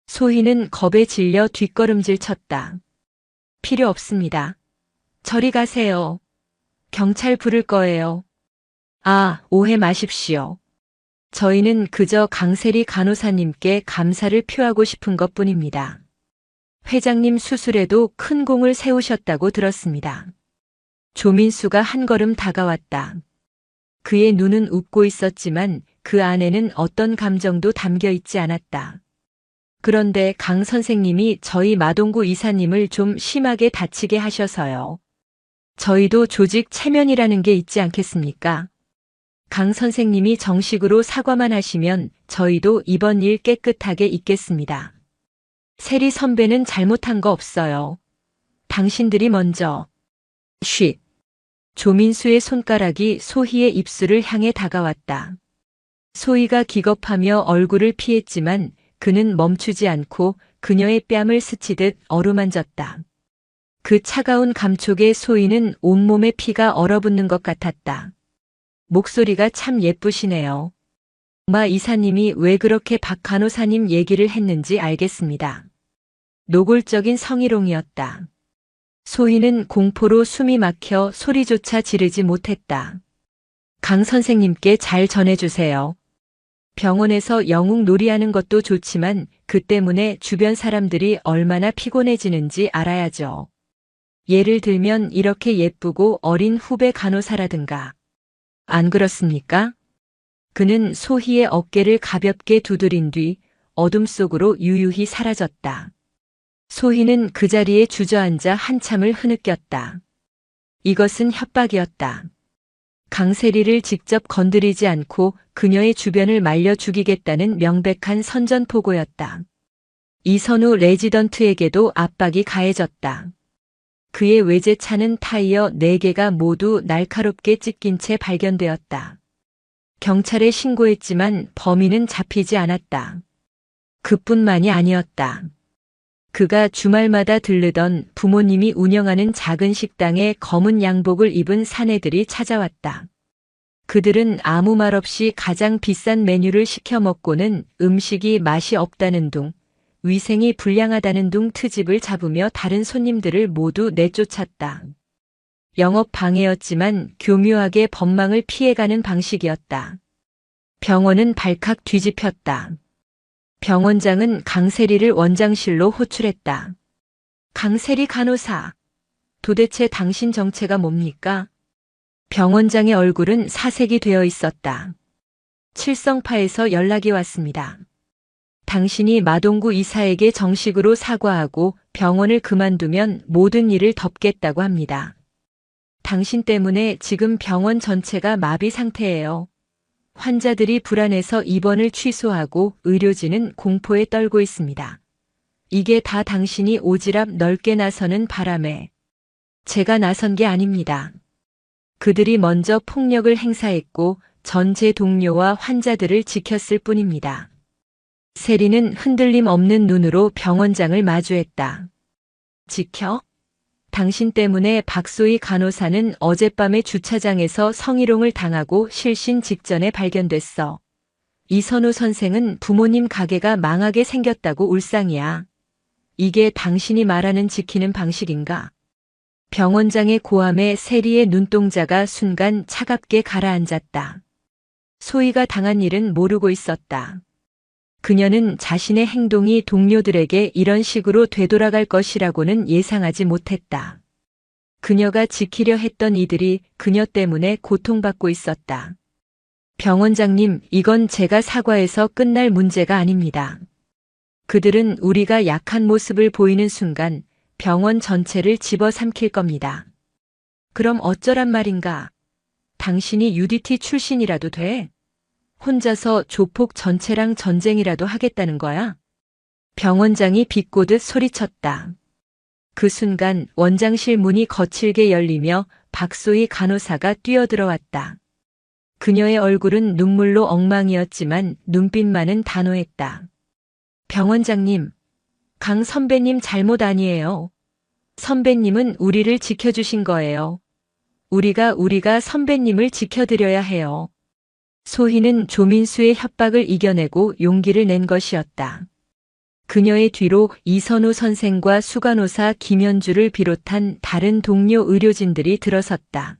소희는 겁에 질려 뒷걸음질 쳤다. 필요 없습니다. 저리 가세요. 경찰 부를 거예요. 아, 오해 마십시오. 저희는 그저 강세리 간호사님께 감사를 표하고 싶은 것뿐입니다. 회장님 수술에도 큰 공을 세우셨다고 들었습니다. 조민수가 한 걸음 다가왔다. 그의 눈은 웃고 있었지만 그 안에는 어떤 감정도 담겨 있지 않았다. 그런데 강 선생님이 저희 마동구 이사님을 좀 심하게 다치게 하셔서요. 저희도 조직 체면이라는 게 있지 않겠습니까? 강 선생님이 정식으로 사과만 하시면 저희도 이번 일 깨끗하게 잊겠습니다. 세리 선배는 잘못한 거 없어요. 당신들이 먼저. 쉿. 조민수의 손가락이 소희의 입술을 향해 다가왔다. 소희가 기겁하며 얼굴을 피했지만 그는 멈추지 않고 그녀의 뺨을 스치듯 어루만졌다. 그 차가운 감촉에 소희는 온몸에 피가 얼어붙는 것 같았다. 목소리가 참 예쁘시네요. 마 이사님이 왜 그렇게 박 간호사님 얘기를 했는지 알겠습니다. 노골적인 성희롱이었다. 소희는 공포로 숨이 막혀 소리조차 지르지 못했다. 강 선생님께 잘 전해주세요. 병원에서 영웅 놀이하는 것도 좋지만 그 때문에 주변 사람들이 얼마나 피곤해지는지 알아야죠. 예를 들면 이렇게 예쁘고 어린 후배 간호사라든가. 안 그렇습니까? 그는 소희의 어깨를 가볍게 두드린 뒤 어둠 속으로 유유히 사라졌다. 소희는 그 자리에 주저앉아 한참을 흐느꼈다. 이것은 협박이었다. 강세리를 직접 건드리지 않고 그녀의 주변을 말려 죽이겠다는 명백한 선전포고였다. 이선우 레지던트에게도 압박이 가해졌다. 그의 외제차는 타이어 4개가 모두 날카롭게 찢긴 채 발견되었다. 경찰에 신고했지만 범인은 잡히지 않았다. 그뿐만이 아니었다. 그가 주말마다 들르던 부모님이 운영하는 작은 식당에 검은 양복을 입은 사내들이 찾아왔다. 그들은 아무 말 없이 가장 비싼 메뉴를 시켜 먹고는 음식이 맛이 없다는 둥, 위생이 불량하다는 둥 트집을 잡으며 다른 손님들을 모두 내쫓았다. 영업 방해였지만 교묘하게 법망을 피해가는 방식이었다. 병원은 발칵 뒤집혔다. 병원장은 강세리를 원장실로 호출했다. 강세리 간호사, 도대체 당신 정체가 뭡니까? 병원장의 얼굴은 사색이 되어 있었다. 칠성파에서 연락이 왔습니다. 당신이 마동구 이사에게 정식으로 사과하고 병원을 그만두면 모든 일을 덮겠다고 합니다. 당신 때문에 지금 병원 전체가 마비 상태예요. 환자들이 불안해서 입원을 취소하고 의료진은 공포에 떨고 있습니다. 이게 다 당신이 오지랖 넓게 나서는 바람에 제가 나선 게 아닙니다. 그들이 먼저 폭력을 행사했고 전 제 동료와 환자들을 지켰을 뿐입니다. 세리는 흔들림 없는 눈으로 병원장을 마주했다. 지켜? 당신 때문에 박소희 간호사는 어젯밤에 주차장에서 성희롱을 당하고 실신 직전에 발견됐어. 이선우 선생은 부모님 가게가 망하게 생겼다고 울상이야. 이게 당신이 말하는 지키는 방식인가? 병원장의 고함에 세리의 눈동자가 순간 차갑게 가라앉았다. 소희가 당한 일은 모르고 있었다. 그녀는 자신의 행동이 동료들에게 이런 식으로 되돌아갈 것이라고는 예상하지 못했다. 그녀가 지키려 했던 이들이 그녀 때문에 고통받고 있었다. 병원장님, 이건 제가 사과해서 끝날 문제가 아닙니다. 그들은 우리가 약한 모습을 보이는 순간 병원 전체를 집어삼킬 겁니다. 그럼 어쩌란 말인가? 당신이 UDT 출신이라도 돼? 혼자서 조폭 전체랑 전쟁이라도 하겠다는 거야? 병원장이 비꼬듯 소리쳤다. 그 순간 원장실 문이 거칠게 열리며 박소희 간호사가 뛰어들어왔다. 그녀의 얼굴은 눈물로 엉망이었지만 눈빛만은 단호했다. 병원장님, 강 선배님 잘못 아니에요. 선배님은 우리를 지켜주신 거예요. 우리가 선배님을 지켜드려야 해요. 소희는 조민수의 협박을 이겨내고 용기를 낸 것이었다. 그녀의 뒤로 이선우 선생과 수간호사 김현주를 비롯한 다른 동료 의료진들이 들어섰다.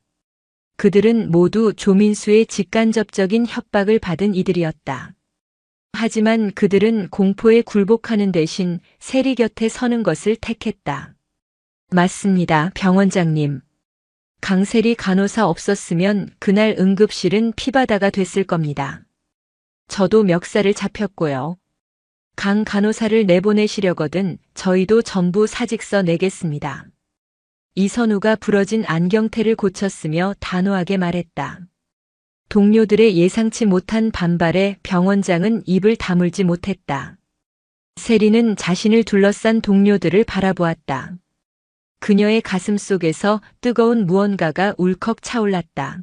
그들은 모두 조민수의 직간접적인 협박을 받은 이들이었다. 하지만 그들은 공포에 굴복하는 대신 세리 곁에 서는 것을 택했다. 맞습니다, 병원장님. 강세리 간호사 없었으면 그날 응급실은 피바다가 됐을 겁니다. 저도 멱살을 잡혔고요. 강 간호사를 내보내시려거든 저희도 전부 사직서 내겠습니다. 이선우가 부러진 안경테를 고쳤으며 단호하게 말했다. 동료들의 예상치 못한 반발에 병원장은 입을 다물지 못했다. 세리는 자신을 둘러싼 동료들을 바라보았다. 그녀의 가슴 속에서 뜨거운 무언가가 울컥 차올랐다.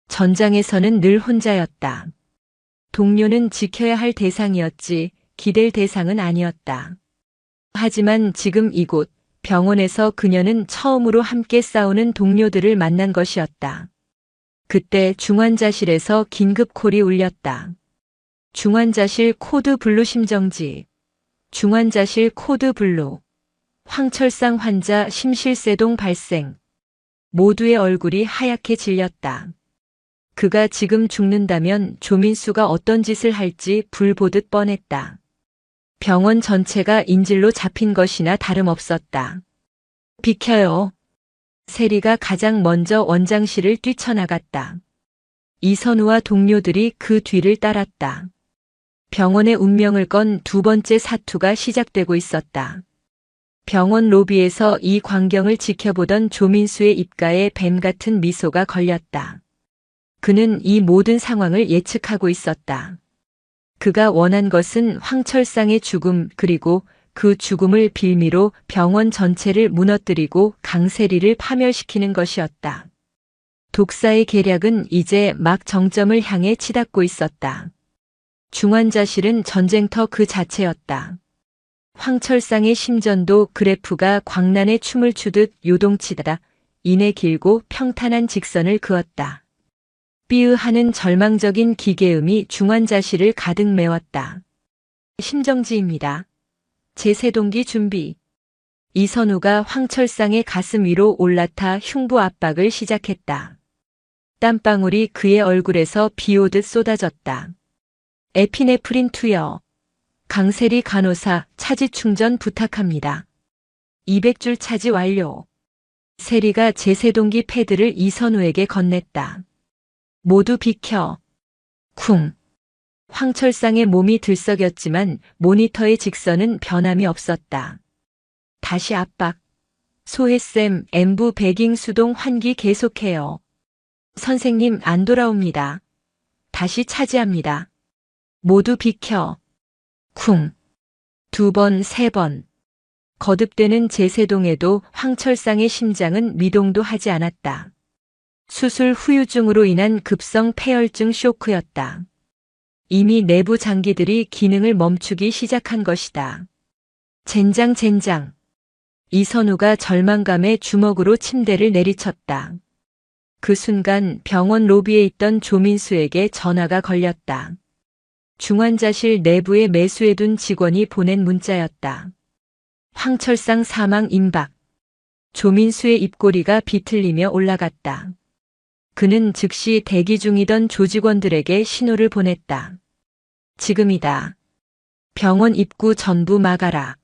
전장에서는 늘 혼자였다. 동료는 지켜야 할 대상이었지 기댈 대상은 아니었다. 하지만 지금 이곳 병원에서 그녀는 처음으로 함께 싸우는 동료들을 만난 것이었다. 그때 중환자실에서 긴급콜이 울렸다. 중환자실 코드 블루 심정지. 중환자실 코드 블루. 황철상 환자 심실세동 발생. 모두의 얼굴이 하얗게 질렸다. 그가 지금 죽는다면 조민수가 어떤 짓을 할지 불 보듯 뻔했다. 병원 전체가 인질로 잡힌 것이나 다름없었다. 비켜요. 세리가 가장 먼저 원장실을 뛰쳐나갔다. 이선우와 동료들이 그 뒤를 따랐다. 병원의 운명을 건 두 번째 사투가 시작되고 있었다. 병원 로비에서 이 광경을 지켜보던 조민수의 입가에 뱀 같은 미소가 걸렸다. 그는 이 모든 상황을 예측하고 있었다. 그가 원한 것은 황철상의 죽음 그리고 그 죽음을 빌미로 병원 전체를 무너뜨리고 강세리를 파멸시키는 것이었다. 독사의 계략은 이제 막 정점을 향해 치닫고 있었다. 중환자실은 전쟁터 그 자체였다. 황철상의 심전도 그래프가 광란의 춤을 추듯 요동치다 이내 길고 평탄한 직선을 그었다. 삐으하는 절망적인 기계음이 중환자실을 가득 메웠다. 심정지입니다. 제3동기 준비. 이선우가 황철상의 가슴 위로 올라타 흉부 압박을 시작했다. 땀방울이 그의 얼굴에서 비오듯 쏟아졌다. 에피네프린 투여. 강세리 간호사 차지 충전 부탁합니다. 200줄 차지 완료. 세리가 제3동기 패드를 이선우에게 건넸다. 모두 비켜. 쿵. 황철상의 몸이 들썩였지만 모니터의 직선은 변함이 없었다. 다시 압박. 소혜쌤, 엠부 배깅 수동 환기 계속해요. 선생님 안 돌아옵니다. 다시 차지합니다. 모두 비켜. 쿵. 2번, 3번. 거듭되는 제세동에도 황철상의 심장은 미동도 하지 않았다. 수술 후유증으로 인한 급성 폐혈증 쇼크였다. 이미 내부 장기들이 기능을 멈추기 시작한 것이다. 젠장. 이선우가 절망감에 주먹으로 침대를 내리쳤다. 그 순간 병원 로비에 있던 조민수에게 전화가 걸렸다. 중환자실 내부에 매수해둔 직원이 보낸 문자였다. 황철상 사망 임박. 조민수의 입꼬리가 비틀리며 올라갔다. 그는 즉시 대기 중이던 조직원들에게 신호를 보냈다. 지금이다. 병원 입구 전부 막아라.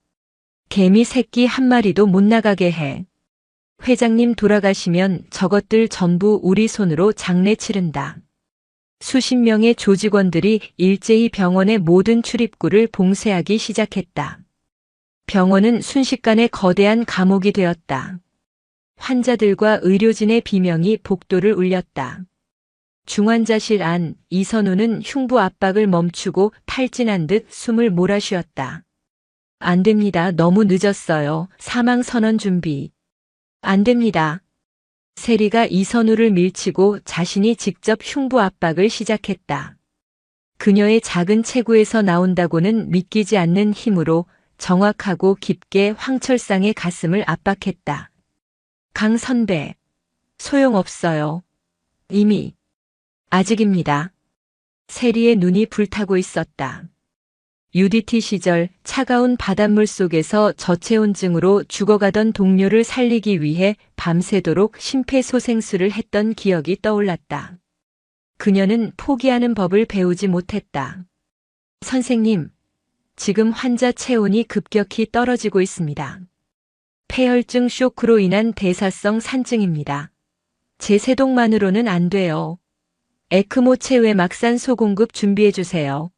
개미 새끼 한 마리도 못 나가게 해. 회장님 돌아가시면 저것들 전부 우리 손으로 장례 치른다. 수십 명의 조직원들이 일제히 병원의 모든 출입구를 봉쇄하기 시작했다. 병원은 순식간에 거대한 감옥이 되었다. 환자들과 의료진의 비명이 복도를 울렸다. 중환자실 안 이선우는 흉부 압박을 멈추고 탈진한 듯 숨을 몰아쉬었다. 안 됩니다. 너무 늦었어요. 사망 선언 준비. 안 됩니다. 세리가 이선우를 밀치고 자신이 직접 흉부 압박을 시작했다. 그녀의 작은 체구에서 나온다고는 믿기지 않는 힘으로 정확하고 깊게 황철상의 가슴을 압박했다. 강 선배. 소용없어요. 이미. 아직입니다. 세리의 눈이 불타고 있었다. UDT 시절 차가운 바닷물 속에서 저체온증으로 죽어가던 동료를 살리기 위해 밤새도록 심폐소생술을 했던 기억이 떠올랐다. 그녀는 포기하는 법을 배우지 못했다. 선생님, 지금 환자 체온이 급격히 떨어지고 있습니다. 폐혈증 쇼크로 인한 대사성 산증입니다. 제 세동만으로는 안 돼요. 에크모 체외막산소 공급 준비해주세요.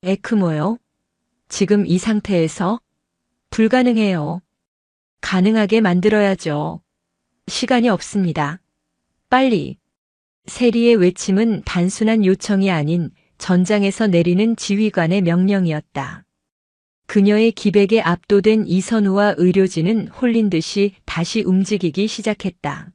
에크모요? 지금 이 상태에서? 불가능해요. 가능하게 만들어야죠. 시간이 없습니다. 빨리. 세리의 외침은 단순한 요청이 아닌 전장에서 내리는 지휘관의 명령이었다. 그녀의 기백에 압도된 이선우와 의료진은 홀린 듯이 다시 움직이기 시작했다.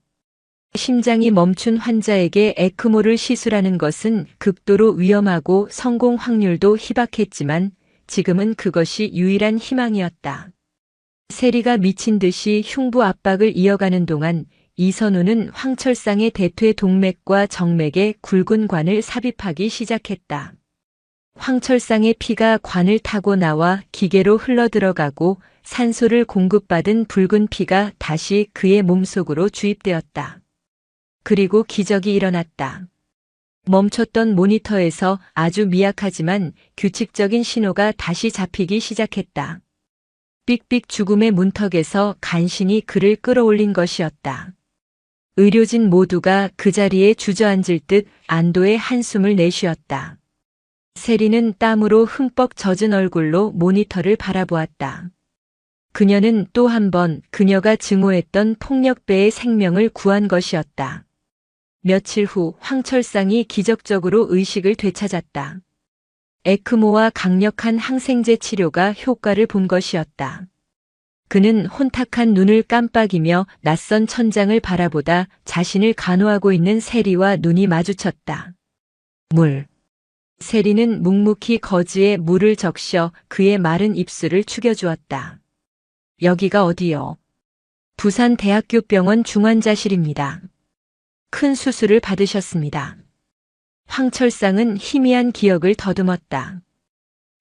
심장이 멈춘 환자에게 에크모를 시술하는 것은 극도로 위험하고 성공 확률도 희박했지만 지금은 그것이 유일한 희망이었다. 세리가 미친 듯이 흉부 압박을 이어가는 동안 이선우는 황철상의 대퇴 동맥과 정맥에 굵은 관을 삽입하기 시작했다. 황철상의 피가 관을 타고 나와 기계로 흘러들어가고 산소를 공급받은 붉은 피가 다시 그의 몸속으로 주입되었다. 그리고 기적이 일어났다. 멈췄던 모니터에서 아주 미약하지만 규칙적인 신호가 다시 잡히기 시작했다. 삑삑 죽음의 문턱에서 간신히 그를 끌어올린 것이었다. 의료진 모두가 그 자리에 주저앉을 듯 안도의 한숨을 내쉬었다. 세리는 땀으로 흠뻑 젖은 얼굴로 모니터를 바라보았다. 그녀는 또 한 번 그녀가 증오했던 폭력배의 생명을 구한 것이었다. 며칠 후 황철상이 기적적으로 의식을 되찾았다. 에크모와 강력한 항생제 치료가 효과를 본 것이었다. 그는 혼탁한 눈을 깜빡이며 낯선 천장을 바라보다 자신을 간호하고 있는 세리와 눈이 마주쳤다. 물. 세리는 묵묵히 거즈에 물을 적셔 그의 마른 입술을 축여주었다. 여기가 어디요? 부산대학교병원 중환자실입니다. 큰 수술을 받으셨습니다. 황철상은 희미한 기억을 더듬었다.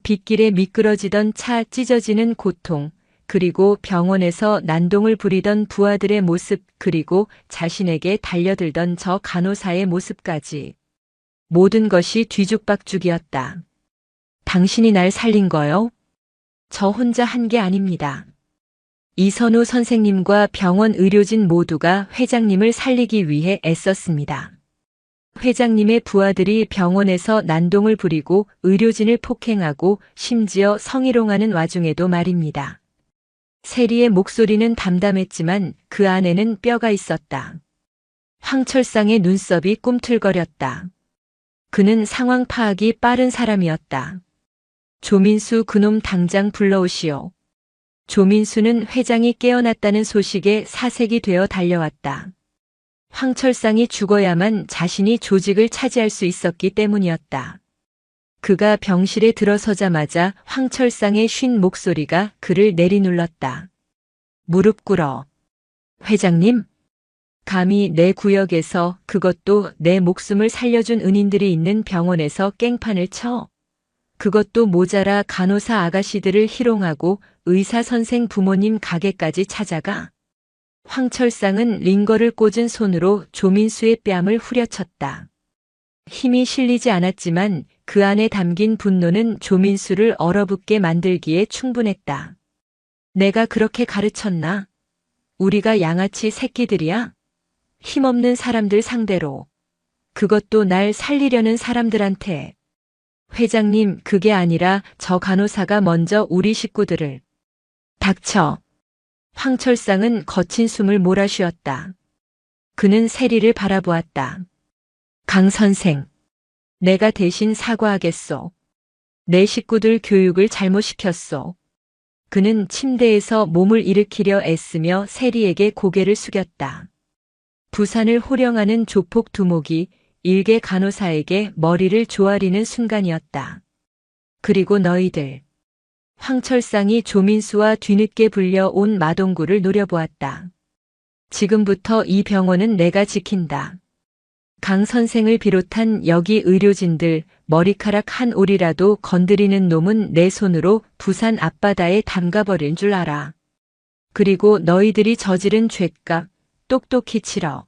빗길에 미끄러지던 차 찢어지는 고통, 그리고 병원에서 난동을 부리던 부하들의 모습, 그리고 자신에게 달려들던 저 간호사의 모습까지. 모든 것이 뒤죽박죽이었다. 당신이 날 살린 거요? 저 혼자 한 게 아닙니다. 이선우 선생님과 병원 의료진 모두가 회장님을 살리기 위해 애썼습니다. 회장님의 부하들이 병원에서 난동을 부리고 의료진을 폭행하고 심지어 성희롱하는 와중에도 말입니다. 세리의 목소리는 담담했지만 그 안에는 뼈가 있었다. 황철상의 눈썹이 꿈틀거렸다. 그는 상황 파악이 빠른 사람이었다. 조민수 그놈 당장 불러오시오. 조민수는 회장이 깨어났다는 소식에 사색이 되어 달려왔다. 황철상이 죽어야만 자신이 조직을 차지할 수 있었기 때문이었다. 그가 병실에 들어서자마자 황철상의 쉰 목소리가 그를 내리눌렀다. 무릎 꿇어. 회장님? 감히 내 구역에서, 그것도 내 목숨을 살려준 은인들이 있는 병원에서 깽판을 쳐? 그것도 모자라 간호사 아가씨들을 희롱하고 의사 선생 부모님 가게까지 찾아가? 황철상은 링거를 꽂은 손으로 조민수의 뺨을 후려쳤다. 힘이 실리지 않았지만 그 안에 담긴 분노는 조민수를 얼어붙게 만들기에 충분했다. 내가 그렇게 가르쳤나? 우리가 양아치 새끼들이야? 힘없는 사람들 상대로. 그것도 날 살리려는 사람들한테. 회장님, 그게 아니라 저 간호사가 먼저 우리 식구들을. 닥쳐. 황철상은 거친 숨을 몰아쉬었다. 그는 세리를 바라보았다. 강 선생. 내가 대신 사과하겠소. 내 식구들 교육을 잘못 시켰소. 그는 침대에서 몸을 일으키려 애쓰며 세리에게 고개를 숙였다. 부산을 호령하는 조폭 두목이 일개 간호사에게 머리를 조아리는 순간이었다. 그리고 너희들. 황철상이 조민수와 뒤늦게 불려온 마동구를 노려보았다. 지금부터 이 병원은 내가 지킨다. 강 선생을 비롯한 여기 의료진들 머리카락 한 올이라도 건드리는 놈은 내 손으로 부산 앞바다에 담가버릴 줄 알아. 그리고 너희들이 저지른 죄값 똑똑히 치러.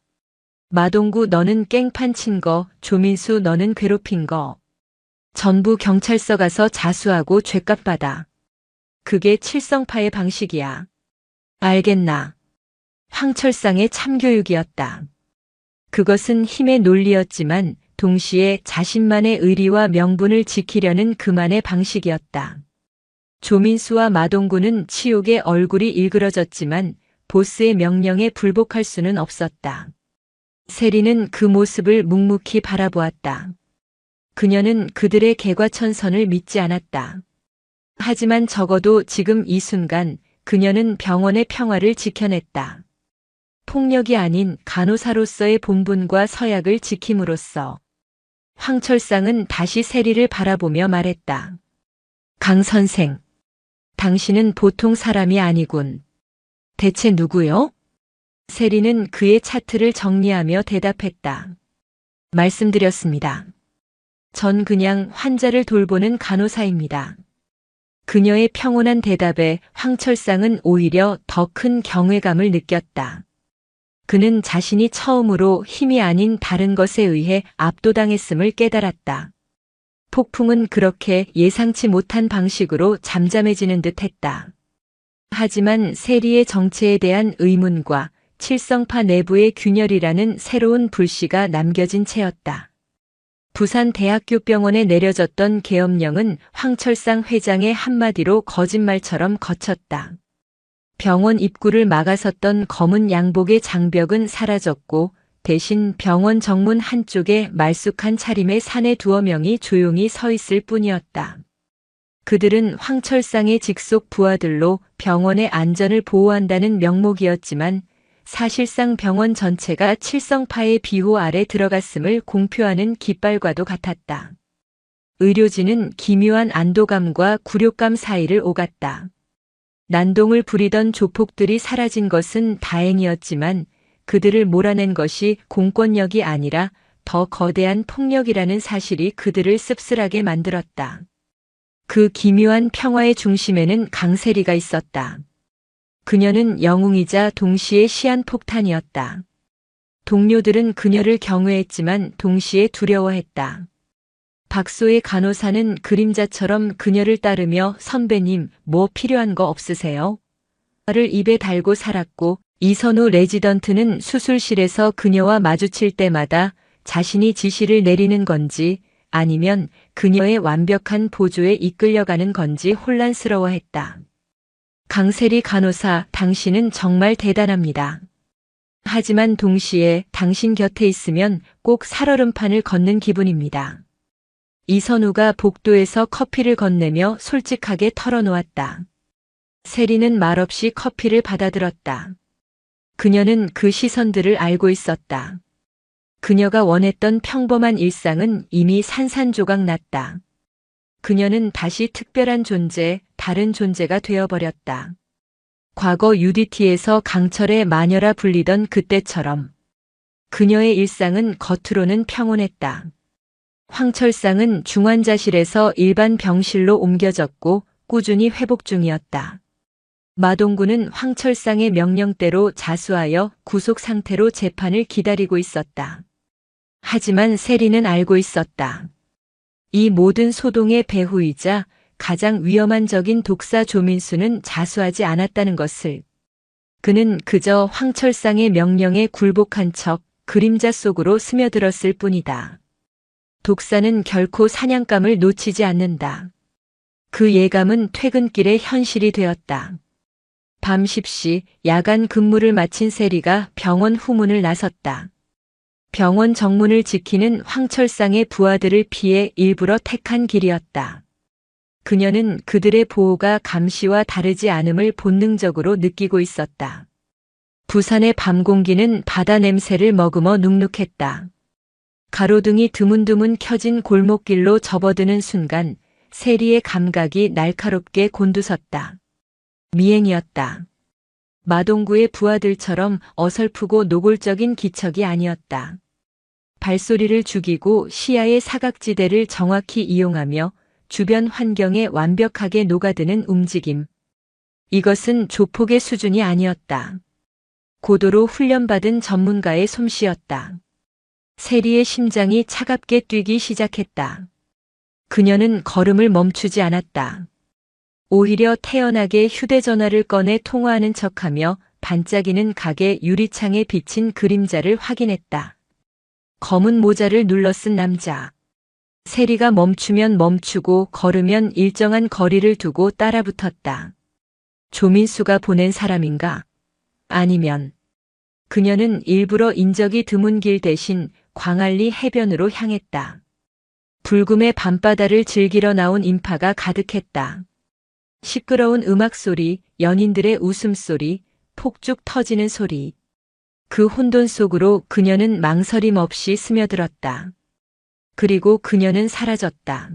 마동구 너는 깽판 친 거, 조민수 너는 괴롭힌 거. 전부 경찰서 가서 자수하고 죄값 받아. 그게 칠성파의 방식이야. 알겠나? 황철상의 참교육이었다. 그것은 힘의 논리였지만 동시에 자신만의 의리와 명분을 지키려는 그만의 방식이었다. 조민수와 마동구는 치욕에 얼굴이 일그러졌지만 보스의 명령에 불복할 수는 없었다. 세리는 그 모습을 묵묵히 바라보았다. 그녀는 그들의 개과천선을 믿지 않았다. 하지만 적어도 지금 이 순간 그녀는 병원의 평화를 지켜냈다. 폭력이 아닌 간호사로서의 본분과 서약을 지킴으로써. 황철상은 다시 세리를 바라보며 말했다. 강 선생, 당신은 보통 사람이 아니군. 대체 누구요? 세리는 그의 차트를 정리하며 대답했다. 말씀드렸습니다. 전 그냥 환자를 돌보는 간호사입니다. 그녀의 평온한 대답에 황철상은 오히려 더 큰 경외감을 느꼈다. 그는 자신이 처음으로 힘이 아닌 다른 것에 의해 압도당했음을 깨달았다. 폭풍은 그렇게 예상치 못한 방식으로 잠잠해지는 듯 했다. 하지만 세리의 정체에 대한 의문과 칠성파 내부의 균열이라는 새로운 불씨가 남겨진 채였다. 부산 대학교 병원에 내려졌던 계엄령은 황철상 회장의 한마디로 거짓말처럼 거쳤다. 병원 입구를 막아섰던 검은 양복의 장벽은 사라졌고 대신 병원 정문 한쪽에 말쑥한 차림의 사내 두어 명이 조용히 서 있을 뿐이었다. 그들은 황철상의 직속 부하들로 병원의 안전을 보호한다는 명목이었지만 사실상 병원 전체가 칠성파의 비호 아래 들어갔음을 공표하는 깃발과도 같았다. 의료진은 기묘한 안도감과 굴욕감 사이를 오갔다. 난동을 부리던 조폭들이 사라진 것은 다행이었지만 그들을 몰아낸 것이 공권력이 아니라 더 거대한 폭력이라는 사실이 그들을 씁쓸하게 만들었다. 그 기묘한 평화의 중심에는 강세리가 있었다. 그녀는 영웅이자 동시에 시한폭탄이었다. 동료들은 그녀를 경외했지만 동시에 두려워했다. 박소의 간호사는 그림자처럼 그녀를 따르며 선배님, 뭐 필요한 거 없으세요? 를 입에 달고 살았고 이선우 레지던트는 수술실에서 그녀와 마주칠 때마다 자신이 지시를 내리는 건지 아니면 그녀의 완벽한 보조에 이끌려가는 건지 혼란스러워했다. 강세리 간호사, 당신은 정말 대단합니다. 하지만 동시에 당신 곁에 있으면 꼭 살얼음판을 걷는 기분입니다. 이선우가 복도에서 커피를 건네며 솔직하게 털어놓았다. 세리는 말없이 커피를 받아들었다. 그녀는 그 시선들을 알고 있었다. 그녀가 원했던 평범한 일상은 이미 산산조각 났다. 그녀는 다시 특별한 존재, 다른 존재가 되어버렸다. 과거 UDT에서 강철의 마녀라 불리던 그때처럼. 그녀의 일상은 겉으로는 평온했다. 황철상은 중환자실에서 일반 병실로 옮겨졌고 꾸준히 회복 중이었다. 마동구는 황철상의 명령대로 자수하여 구속 상태로 재판을 기다리고 있었다. 하지만 세리는 알고 있었다. 이 모든 소동의 배후이자 가장 위험한 적인 독사 조민수는 자수하지 않았다는 것을. 그는 그저 황철상의 명령에 굴복한 척 그림자 속으로 스며들었을 뿐이다. 독사는 결코 사냥감을 놓치지 않는다. 그 예감은 퇴근길의 현실이 되었다. 밤 10시 야간 근무를 마친 세리가 병원 후문을 나섰다. 병원 정문을 지키는 황철상의 부하들을 피해 일부러 택한 길이었다. 그녀는 그들의 보호가 감시와 다르지 않음을 본능적으로 느끼고 있었다. 부산의 밤 공기는 바다 냄새를 머금어 눅눅했다. 가로등이 드문드문 켜진 골목길로 접어드는 순간 세리의 감각이 날카롭게 곤두섰다. 미행이었다. 마동구의 부하들처럼 어설프고 노골적인 기척이 아니었다. 발소리를 죽이고 시야의 사각지대를 정확히 이용하며 주변 환경에 완벽하게 녹아드는 움직임. 이것은 조폭의 수준이 아니었다. 고도로 훈련받은 전문가의 솜씨였다. 세리의 심장이 차갑게 뛰기 시작했다. 그녀는 걸음을 멈추지 않았다. 오히려 태연하게 휴대전화를 꺼내 통화하는 척하며 반짝이는 가게 유리창에 비친 그림자를 확인했다. 검은 모자를 눌러 쓴 남자. 세리가 멈추면 멈추고 걸으면 일정한 거리를 두고 따라붙었다. 조민수가 보낸 사람인가? 아니면 그녀는 일부러 인적이 드문 길 대신 광안리 해변으로 향했다. 불금의 밤바다를 즐기러 나온 인파가 가득했다. 시끄러운 음악 소리, 연인들의 웃음소리, 폭죽 터지는 소리. 그 혼돈 속으로 그녀는 망설임 없이 스며들었다. 그리고 그녀는 사라졌다.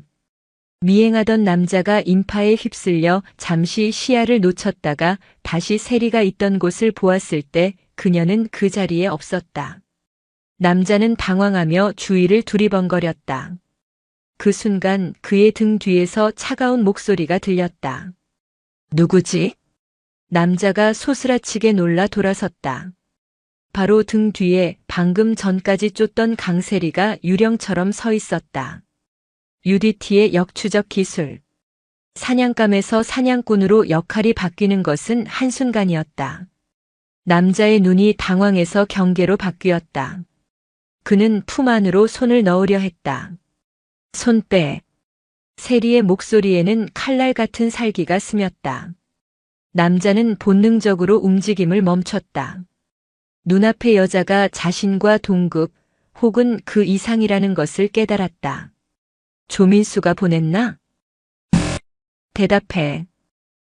미행하던 남자가 인파에 휩쓸려 잠시 시야를 놓쳤다가 다시 세리가 있던 곳을 보았을 때 그녀는 그 자리에 없었다. 남자는 당황하며 주위를 두리번거렸다. 그 순간 그의 등 뒤에서 차가운 목소리가 들렸다. 누구지? 남자가 소스라치게 놀라 돌아섰다. 바로 등 뒤에 방금 전까지 쫓던 강세리가 유령처럼 서 있었다. UDT의 역추적 기술. 사냥감에서 사냥꾼으로 역할이 바뀌는 것은 한순간이었다. 남자의 눈이 당황해서 경계로 바뀌었다. 그는 품 안으로 손을 넣으려 했다. 손 빼. 세리의 목소리에는 칼날 같은 살기가 스몄다. 남자는 본능적으로 움직임을 멈췄다. 눈앞의 여자가 자신과 동급 혹은 그 이상이라는 것을 깨달았다. 조민수가 보냈나? 대답해.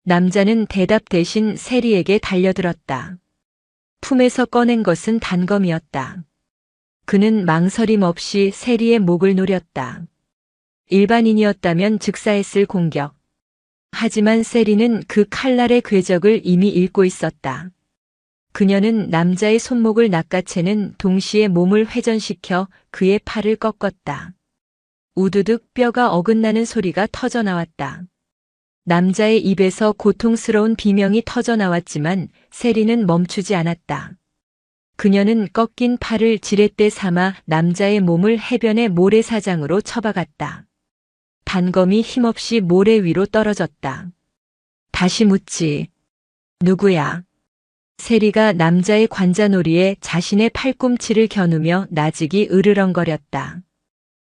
남자는 대답 대신 세리에게 달려들었다. 품에서 꺼낸 것은 단검이었다. 그는 망설임 없이 세리의 목을 노렸다. 일반인이었다면 즉사했을 공격. 하지만 세리는 그 칼날의 궤적을 이미 읽고 있었다. 그녀는 남자의 손목을 낚아채는 동시에 몸을 회전시켜 그의 팔을 꺾었다. 우두둑 뼈가 어긋나는 소리가 터져나왔다. 남자의 입에서 고통스러운 비명이 터져나왔지만 세리는 멈추지 않았다. 그녀는 꺾인 팔을 지렛대 삼아 남자의 몸을 해변의 모래사장으로 쳐박았다. 단검이 힘없이 모래 위로 떨어졌다. 다시 묻지. 누구야? 세리가 남자의 관자놀이에 자신의 팔꿈치를 겨누며 나직이 으르렁거렸다.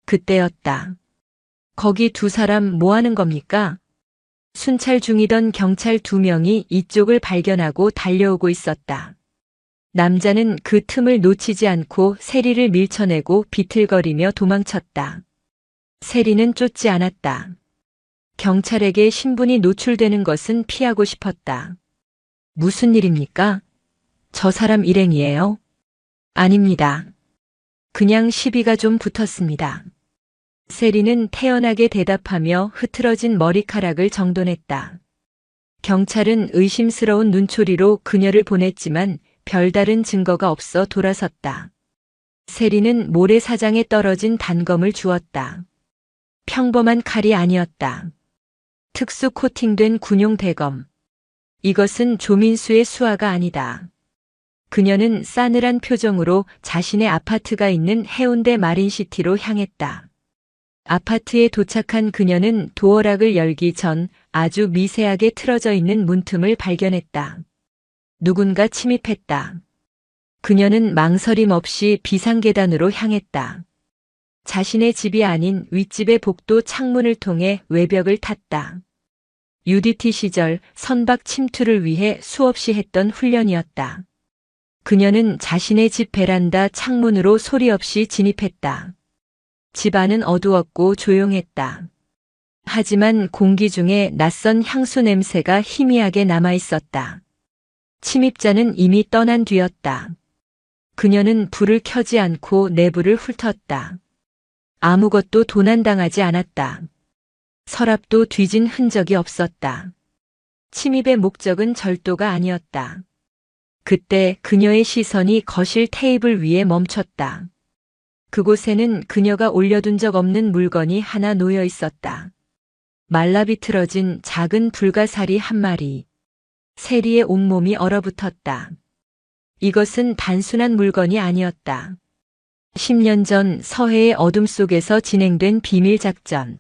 그때였다. 거기 두 사람 뭐 하는 겁니까? 순찰 중이던 경찰 2명이 이쪽을 발견하고 달려오고 있었다. 남자는 그 틈을 놓치지 않고 세리를 밀쳐내고 비틀거리며 도망쳤다. 세리는 쫓지 않았다. 경찰에게 신분이 노출되는 것은 피하고 싶었다. 무슨 일입니까? 저 사람 일행이에요? 아닙니다. 그냥 시비가 좀 붙었습니다. 세리는 태연하게 대답하며 흐트러진 머리카락을 정돈했다. 경찰은 의심스러운 눈초리로 그녀를 보냈지만 별다른 증거가 없어 돌아섰다. 세리는 모래사장에 떨어진 단검을 주었다. 평범한 칼이 아니었다. 특수 코팅된 군용 대검. 이것은 조민수의 수화가 아니다. 그녀는 싸늘한 표정으로 자신의 아파트가 있는 해운대 마린시티로 향했다. 아파트에 도착한 그녀는 도어락을 열기 전 아주 미세하게 틀어져 있는 문틈을 발견했다. 누군가 침입했다. 그녀는 망설임 없이 비상계단으로 향했다. 자신의 집이 아닌 윗집의 복도 창문을 통해 외벽을 탔다. UDT 시절 선박 침투를 위해 수없이 했던 훈련이었다. 그녀는 자신의 집 베란다 창문으로 소리 없이 진입했다. 집 안은 어두웠고 조용했다. 하지만 공기 중에 낯선 향수 냄새가 희미하게 남아있었다. 침입자는 이미 떠난 뒤였다. 그녀는 불을 켜지 않고 내부를 훑었다. 아무것도 도난당하지 않았다. 서랍도 뒤진 흔적이 없었다. 침입의 목적은 절도가 아니었다. 그때 그녀의 시선이 거실 테이블 위에 멈췄다. 그곳에는 그녀가 올려둔 적 없는 물건이 하나 놓여 있었다. 말라비틀어진 작은 불가사리 한 마리. 세리의 온몸이 얼어붙었다. 이것은 단순한 물건이 아니었다. 10년 전 서해의 어둠 속에서 진행된 비밀 작전.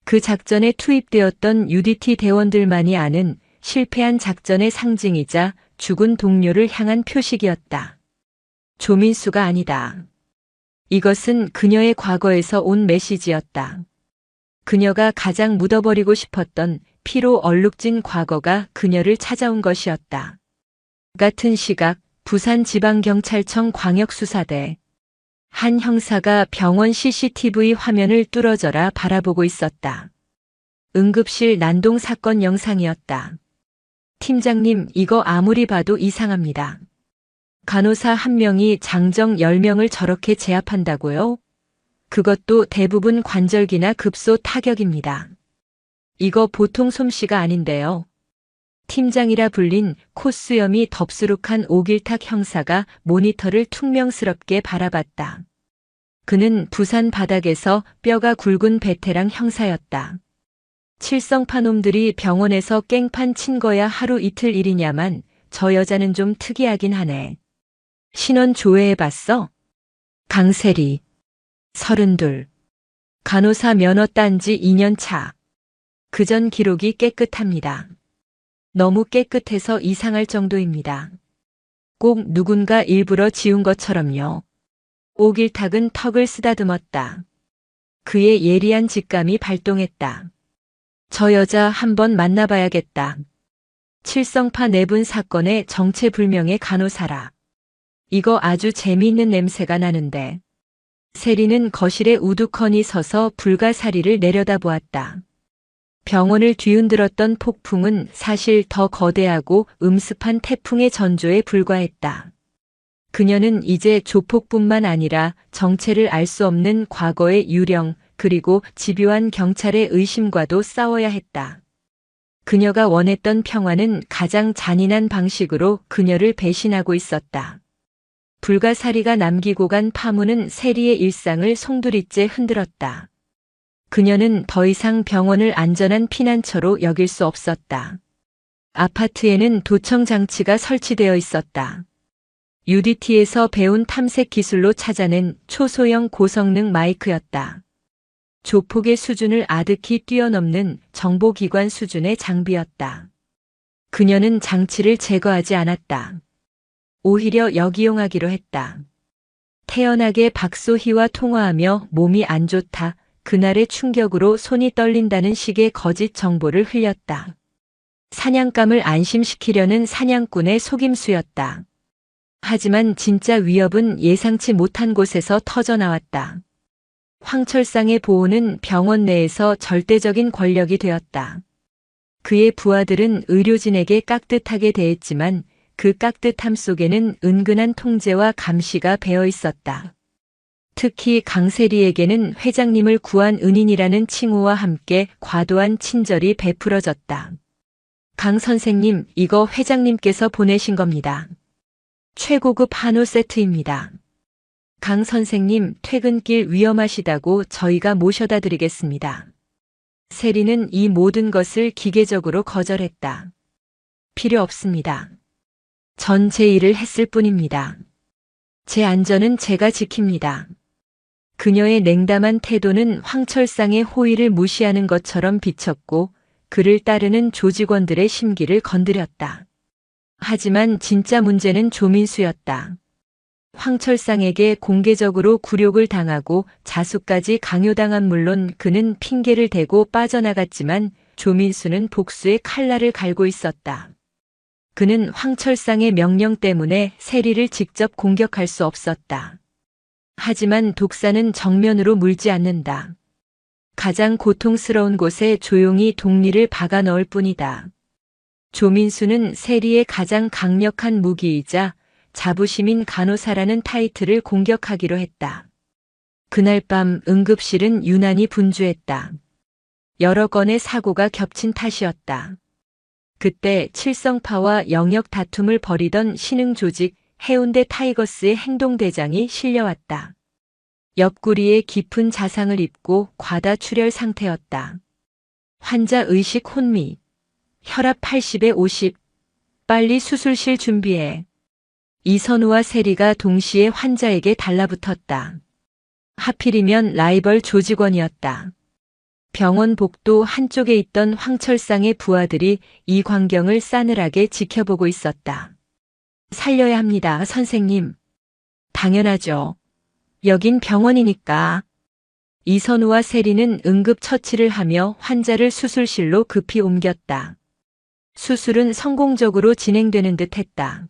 그 작전에 투입되었던 UDT 대원들만이 아는 실패한 작전의 상징이자 죽은 동료를 향한 표식이었다. 조민수가 아니다. 이것은 그녀의 과거에서 온 메시지였다. 그녀가 가장 묻어버리고 싶었던 피로 얼룩진 과거가 그녀를 찾아온 것이었다. 같은 시각 부산지방경찰청 광역수사대. 한 형사가 병원 CCTV 화면을 뚫어져라 바라보고 있었다. 응급실 난동 사건 영상이었다. 팀장님, 이거 아무리 봐도 이상합니다. 간호사 한 명이 장정 10명을 저렇게 제압한다고요? 그것도 대부분 관절기나 급소 타격입니다. 이거 보통 솜씨가 아닌데요. 팀장이라 불린 콧수염이 덥수룩한 오길탁 형사가 모니터를 퉁명스럽게 바라봤다. 그는 부산 바닥에서 뼈가 굵은 베테랑 형사였다. 칠성파 놈들이 병원에서 깽판 친 거야 하루 이틀 일이냐만 저 여자는 좀 특이하긴 하네. 신원 조회해봤어? 강세리. 32. 간호사 면허 딴 지 2년 차. 그전 기록이 깨끗합니다. 너무 깨끗해서 이상할 정도입니다. 꼭 누군가 일부러 지운 것처럼요. 오길탁은 턱을 쓰다듬었다. 그의 예리한 직감이 발동했다. 저 여자 한번 만나봐야겠다. 칠성파 내분 사건의 정체불명의 간호사라. 이거 아주 재미있는 냄새가 나는데. 세리는 거실에 우두커니 서서 불가사리를 내려다보았다. 병원을 뒤흔들었던 폭풍은 사실 더 거대하고 음습한 태풍의 전조에 불과했다. 그녀는 이제 조폭뿐만 아니라 정체를 알 수 없는 과거의 유령 그리고 집요한 경찰의 의심과도 싸워야 했다. 그녀가 원했던 평화는 가장 잔인한 방식으로 그녀를 배신하고 있었다. 불가사리가 남기고 간 파문은 세리의 일상을 송두리째 흔들었다. 그녀는 더 이상 병원을 안전한 피난처로 여길 수 없었다. 아파트에는 도청 장치가 설치되어 있었다. UDT에서 배운 탐색 기술로 찾아낸 초소형 고성능 마이크였다. 조폭의 수준을 아득히 뛰어넘는 정보기관 수준의 장비였다. 그녀는 장치를 제거하지 않았다. 오히려 역이용하기로 했다. 태연하게 박소희와 통화하며 몸이 안 좋다. 그날의 충격으로 손이 떨린다는 식의 거짓 정보를 흘렸다. 사냥감을 안심시키려는 사냥꾼의 속임수였다. 하지만 진짜 위협은 예상치 못한 곳에서 터져나왔다. 황철상의 보호는 병원 내에서 절대적인 권력이 되었다. 그의 부하들은 의료진에게 깍듯하게 대했지만 그 깍듯함 속에는 은근한 통제와 감시가 배어 있었다. 특히 강세리에게는 회장님을 구한 은인이라는 칭호와 함께 과도한 친절이 베풀어졌다. 강 선생님, 이거 회장님께서 보내신 겁니다. 최고급 한우 세트입니다. 강 선생님, 퇴근길 위험하시다고 저희가 모셔다 드리겠습니다. 세리는 이 모든 것을 기계적으로 거절했다. 필요 없습니다. 전 제 일을 했을 뿐입니다. 제 안전은 제가 지킵니다. 그녀의 냉담한 태도는 황철상의 호의를 무시하는 것처럼 비쳤고 그를 따르는 조직원들의 심기를 건드렸다. 하지만 진짜 문제는 조민수였다. 황철상에게 공개적으로 굴욕을 당하고 자수까지 강요당한 물론 그는 핑계를 대고 빠져나갔지만 조민수는 복수의 칼날을 갈고 있었다. 그는 황철상의 명령 때문에 세리를 직접 공격할 수 없었다. 하지만 독사는 정면으로 물지 않는다. 가장 고통스러운 곳에 조용히 독리를 박아 넣을 뿐이다. 조민수는 세리의 가장 강력한 무기이자 자부심인 간호사라는 타이틀을 공격하기로 했다. 그날 밤 응급실은 유난히 분주했다. 여러 건의 사고가 겹친 탓이었다. 그때 칠성파와 영역 다툼을 벌이던 신흥 조직 해운대 타이거스의 행동대장이 실려왔다. 옆구리에 깊은 자상을 입고 과다 출혈 상태였다. 환자 의식 혼미. 혈압 80에 50. 빨리 수술실 준비해. 이선우와 세리가 동시에 환자에게 달라붙었다. 하필이면 라이벌 조직원이었다. 병원 복도 한쪽에 있던 황철상의 부하들이 이 광경을 싸늘하게 지켜보고 있었다. 살려야 합니다, 선생님. 당연하죠. 여긴 병원이니까. 이선우와 세리는 응급처치를 하며 환자를 수술실로 급히 옮겼다. 수술은 성공적으로 진행되는 듯 했다.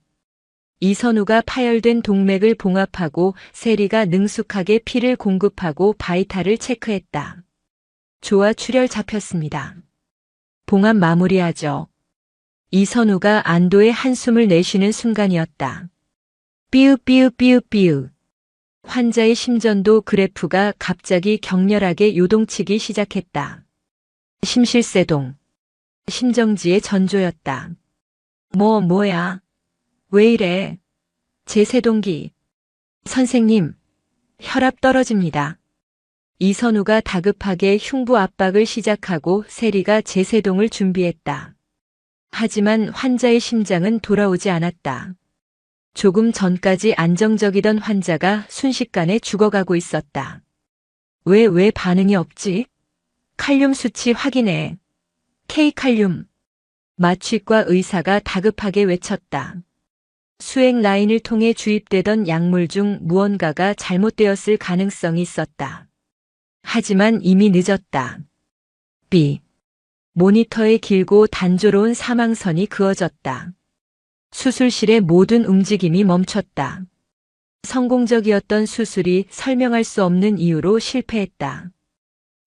이선우가 파열된 동맥을 봉합하고 세리가 능숙하게 피를 공급하고 바이탈을 체크했다. 좋아, 출혈 잡혔습니다. 봉합 마무리하죠. 이선우가 안도의 한숨을 내쉬는 순간이었다. 삐우삐우삐우삐우. 환자의 심전도 그래프가 갑자기 격렬하게 요동치기 시작했다. 심실세동. 심정지의 전조였다. 뭐야. 왜 이래. 제세동기. 선생님, 혈압 떨어집니다. 이선우가 다급하게 흉부 압박을 시작하고 세리가 제세동을 준비했다. 하지만 환자의 심장은 돌아오지 않았다. 조금 전까지 안정적이던 환자가 순식간에 죽어가고 있었다. 왜 반응이 없지? 칼륨 수치 확인해. K칼륨. 마취과 의사가 다급하게 외쳤다. 수액 라인을 통해 주입되던 약물 중 무언가가 잘못되었을 가능성이 있었다. 하지만 이미 늦었다. B. 모니터에 길고 단조로운 사망선이 그어졌다. 수술실의 모든 움직임이 멈췄다. 성공적이었던 수술이 설명할 수 없는 이유로 실패했다.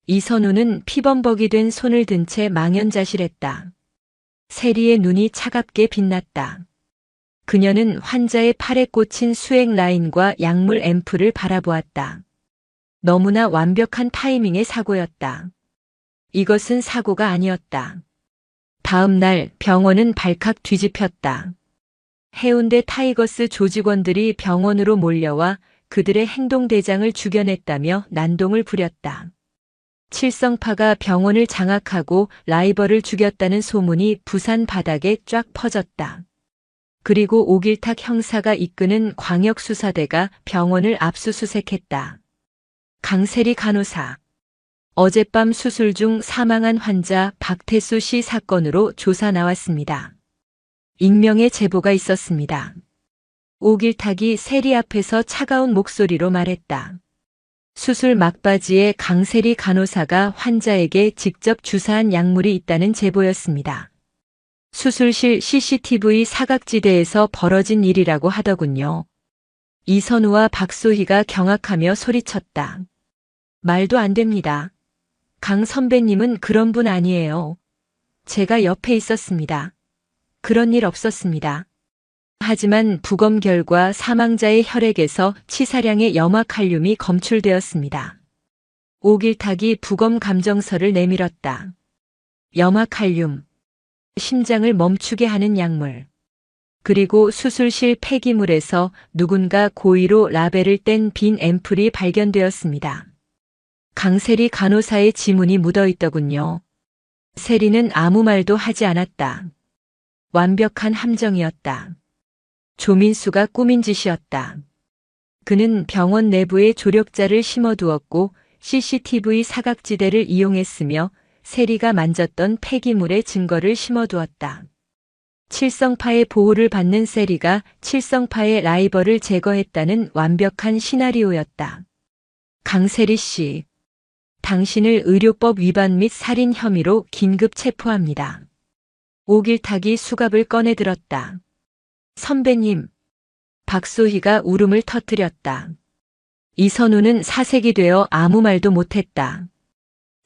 이선우는 피범벅이 된 손을 든 채 망연자실했다. 세리의 눈이 차갑게 빛났다. 그녀는 환자의 팔에 꽂힌 수액 라인과 약물 앰플을 바라보았다. 너무나 완벽한 타이밍의 사고였다. 이것은 사고가 아니었다. 다음 날 병원은 발칵 뒤집혔다. 해운대 타이거스 조직원들이 병원으로 몰려와 그들의 행동대장을 죽여냈다며 난동을 부렸다. 칠성파가 병원을 장악하고 라이벌을 죽였다는 소문이 부산 바닥에 쫙 퍼졌다. 그리고 오길탁 형사가 이끄는 광역수사대가 병원을 압수수색했다. 강세리 간호사. 어젯밤 수술 중 사망한 환자 박태수 씨 사건으로 조사 나왔습니다. 익명의 제보가 있었습니다. 오길탁이 세리 앞에서 차가운 목소리로 말했다. 수술 막바지에 강세리 간호사가 환자에게 직접 주사한 약물이 있다는 제보였습니다. 수술실 CCTV 사각지대에서 벌어진 일이라고 하더군요. 이선우와 박소희가 경악하며 소리쳤다. 말도 안 됩니다. 강 선배님은 그런 분 아니에요. 제가 옆에 있었습니다. 그런 일 없었습니다. 하지만 부검 결과 사망자의 혈액에서 치사량의 염화칼륨이 검출되었습니다. 오길탁이 부검 감정서를 내밀었다. 염화칼륨. 심장을 멈추게 하는 약물. 그리고 수술실 폐기물에서 누군가 고의로 라벨을 뗀 빈 앰플이 발견되었습니다. 강세리 간호사의 지문이 묻어있더군요. 세리는 아무 말도 하지 않았다. 완벽한 함정이었다. 조민수가 꾸민 짓이었다. 그는 병원 내부에 조력자를 심어두었고 CCTV 사각지대를 이용했으며 세리가 만졌던 폐기물의 증거를 심어두었다. 칠성파의 보호를 받는 세리가 칠성파의 라이벌을 제거했다는 완벽한 시나리오였다. 강세리 씨, 당신을 의료법 위반 및 살인 혐의로 긴급 체포합니다. 오길탁이 수갑을 꺼내 들었다. 선배님. 박소희가 울음을 터뜨렸다. 이선우는 사색이 되어 아무 말도 못했다.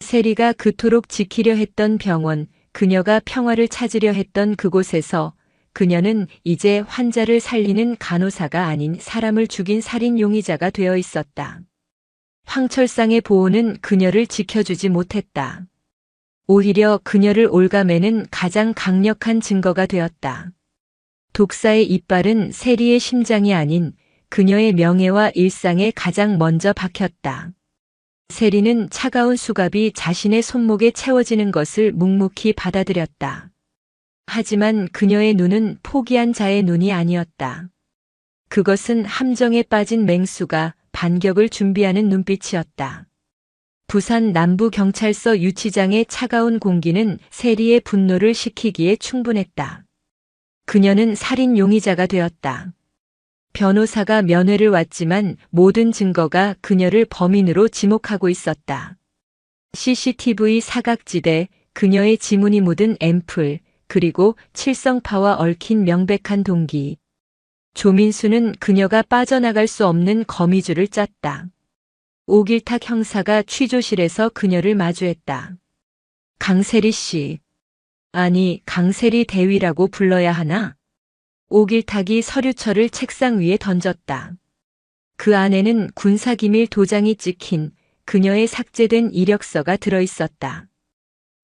세리가 그토록 지키려 했던 병원, 그녀가 평화를 찾으려 했던 그곳에서 그녀는 이제 환자를 살리는 간호사가 아닌 사람을 죽인 살인 용의자가 되어 있었다. 황철상의 보호는 그녀를 지켜주지 못했다. 오히려 그녀를 올가매는 가장 강력한 증거가 되었다. 독사의 이빨은 세리의 심장이 아닌 그녀의 명예와 일상에 가장 먼저 박혔다. 세리는 차가운 수갑이 자신의 손목에 채워지는 것을 묵묵히 받아들였다. 하지만 그녀의 눈은 포기한 자의 눈이 아니었다. 그것은 함정에 빠진 맹수가 반격을 준비하는 눈빛이었다. 부산 남부경찰서 유치장의 차가운 공기는 세리의 분노를 식히기에 충분했다. 그녀는 살인 용의자가 되었다. 변호사가 면회를 왔지만 모든 증거가 그녀를 범인으로 지목하고 있었다. CCTV 사각지대, 그녀의 지문이 묻은 앰플, 그리고 칠성파와 얽힌 명백한 동기. 조민수는 그녀가 빠져나갈 수 없는 거미줄을 짰다. 오길탁 형사가 취조실에서 그녀를 마주했다. 강세리 씨. 아니, 강세리 대위라고 불러야 하나? 오길탁이 서류철을 책상 위에 던졌다. 그 안에는 군사기밀 도장이 찍힌 그녀의 삭제된 이력서가 들어있었다.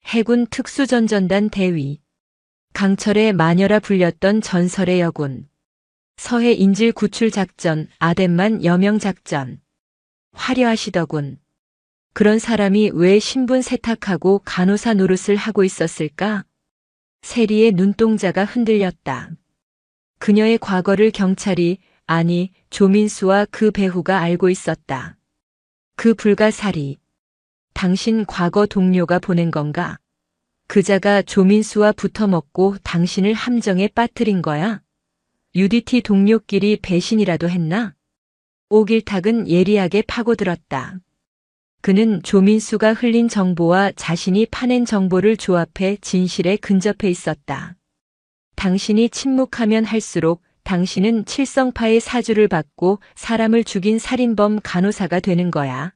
해군 특수전전단 대위. 강철의 마녀라 불렸던 전설의 여군. 서해 인질 구출 작전, 아덴만 여명 작전. 화려하시더군. 그런 사람이 왜 신분 세탁하고 간호사 노릇을 하고 있었을까? 세리의 눈동자가 흔들렸다. 그녀의 과거를 경찰이, 아니 조민수와 그 배후가 알고 있었다. 그 불가사리. 당신 과거 동료가 보낸 건가? 그자가 조민수와 붙어먹고 당신을 함정에 빠뜨린 거야? UDT 동료끼리 배신이라도 했나? 오길탁은 예리하게 파고들었다. 그는 조민수가 흘린 정보와 자신이 파낸 정보를 조합해 진실에 근접해 있었다. 당신이 침묵하면 할수록 당신은 칠성파의 사주를 받고 사람을 죽인 살인범 간호사가 되는 거야.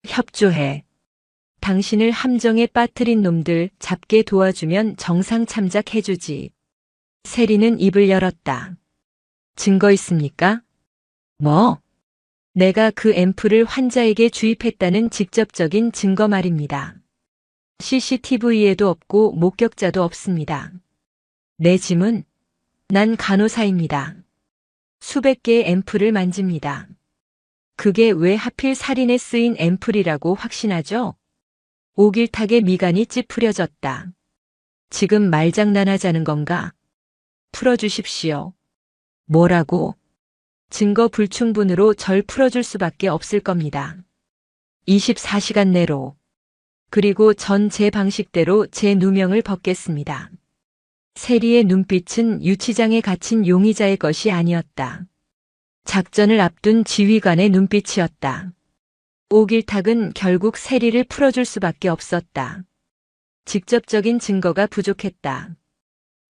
협조해. 당신을 함정에 빠뜨린 놈들 잡게 도와주면 정상 참작해주지. 세리는 입을 열었다. 증거 있습니까? 뭐? 내가 그 앰플을 환자에게 주입했다는 직접적인 증거 말입니다. CCTV에도 없고 목격자도 없습니다. 내 짐은? 난 간호사입니다. 수백 개의 앰플을 만집니다. 그게 왜 하필 살인에 쓰인 앰플이라고 확신하죠? 오길탁의 미간이 찌푸려졌다. 지금 말장난하자는 건가? 풀어주십시오. 뭐라고? 증거 불충분으로 절 풀어줄 수밖에 없을 겁니다. 24시간 내로. 그리고 전 제 방식대로 제 누명을 벗겠습니다. 세리의 눈빛은 유치장에 갇힌 용의자의 것이 아니었다. 작전을 앞둔 지휘관의 눈빛이었다. 오길탁은 결국 세리를 풀어줄 수밖에 없었다. 직접적인 증거가 부족했다.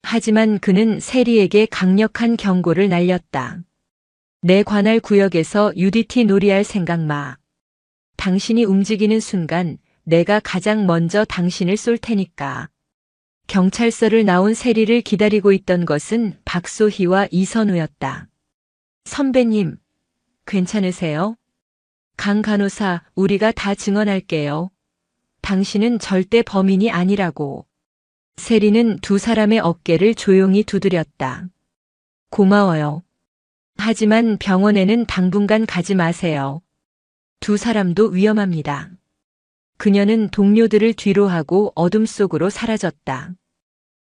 하지만 그는 세리에게 강력한 경고를 날렸다. 내 관할 구역에서 UDT 놀이할 생각 마. 당신이 움직이는 순간 내가 가장 먼저 당신을 쏠 테니까. 경찰서를 나온 세리를 기다리고 있던 것은 박소희와 이선우였다. 선배님, 괜찮으세요? 강 간호사, 우리가 다 증언할게요. 당신은 절대 범인이 아니라고. 세리는 두 사람의 어깨를 조용히 두드렸다. 고마워요. 하지만 병원에는 당분간 가지 마세요. 두 사람도 위험합니다. 그녀는 동료들을 뒤로하고 어둠 속으로 사라졌다.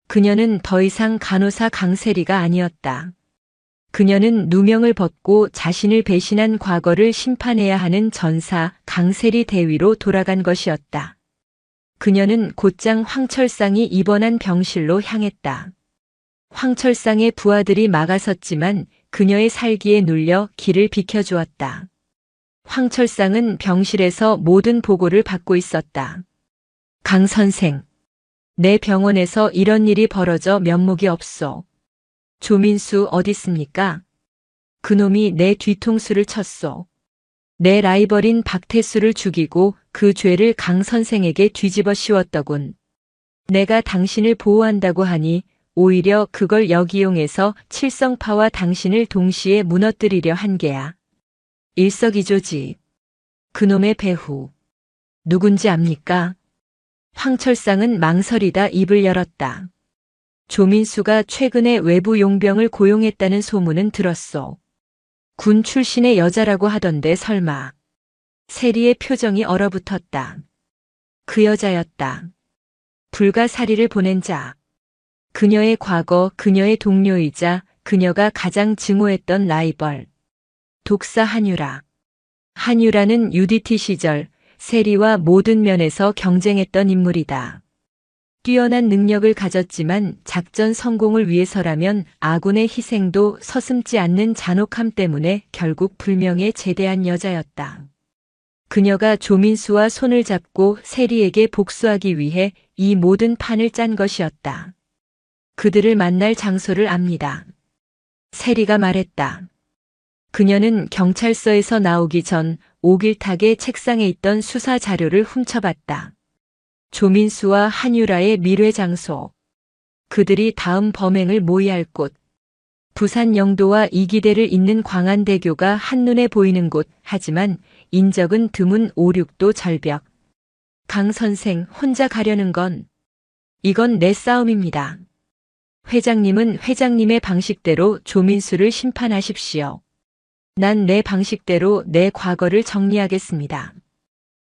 그녀는 더 이상 간호사 강세리가 아니었다. 그녀는 누명을 벗고 자신을 배신한 과거를 심판해야 하는 전사 강세리 대위로 돌아간 것이었다. 그녀는 곧장 황철상이 입원한 병실로 향했다. 황철상의 부하들이 막아섰지만 그녀의 살기에 눌려 길을 비켜주었다. 황철상은 병실에서 모든 보고를 받고 있었다. 강 선생, 내 병원에서 이런 일이 벌어져 면목이 없소. 조민수 어딨습니까? 그놈이 내 뒤통수를 쳤소. 내 라이벌인 박태수를 죽이고 그 죄를 강 선생에게 뒤집어 씌웠더군. 내가 당신을 보호한다고 하니 오히려 그걸 역이용해서 칠성파와 당신을 동시에 무너뜨리려 한 게야. 일석이조지. 그놈의 배후. 누군지 압니까? 황철상은 망설이다 입을 열었다. 조민수가 최근에 외부 용병을 고용했다는 소문은 들었소. 군 출신의 여자라고 하던데 설마. 세리의 표정이 얼어붙었다. 그 여자였다. 불가사리를 보낸 자. 그녀의 과거, 그녀의 동료이자 그녀가 가장 증오했던 라이벌. 독사 한유라. 한유라는 UDT 시절 세리와 모든 면에서 경쟁했던 인물이다. 뛰어난 능력을 가졌지만 작전 성공을 위해서라면 아군의 희생도 서슴지 않는 잔혹함 때문에 결국 불명예 제대한 여자였다. 그녀가 조민수와 손을 잡고 세리에게 복수하기 위해 이 모든 판을 짠 것이었다. 그들을 만날 장소를 압니다. 세리가 말했다. 그녀는 경찰서에서 나오기 전 옥일탁의 책상에 있던 수사 자료를 훔쳐봤다. 조민수와 한유라의 밀회 장소. 그들이 다음 범행을 모의할 곳. 부산 영도와 이기대를 잇는 광안대교가 한눈에 보이는 곳. 하지만 인적은 드문 5-6도 절벽. 강 선생 혼자 가려는 건 이건 내 싸움입니다. 회장님은 회장님의 방식대로 조민수를 심판하십시오. 난 내 방식대로 내 과거를 정리하겠습니다.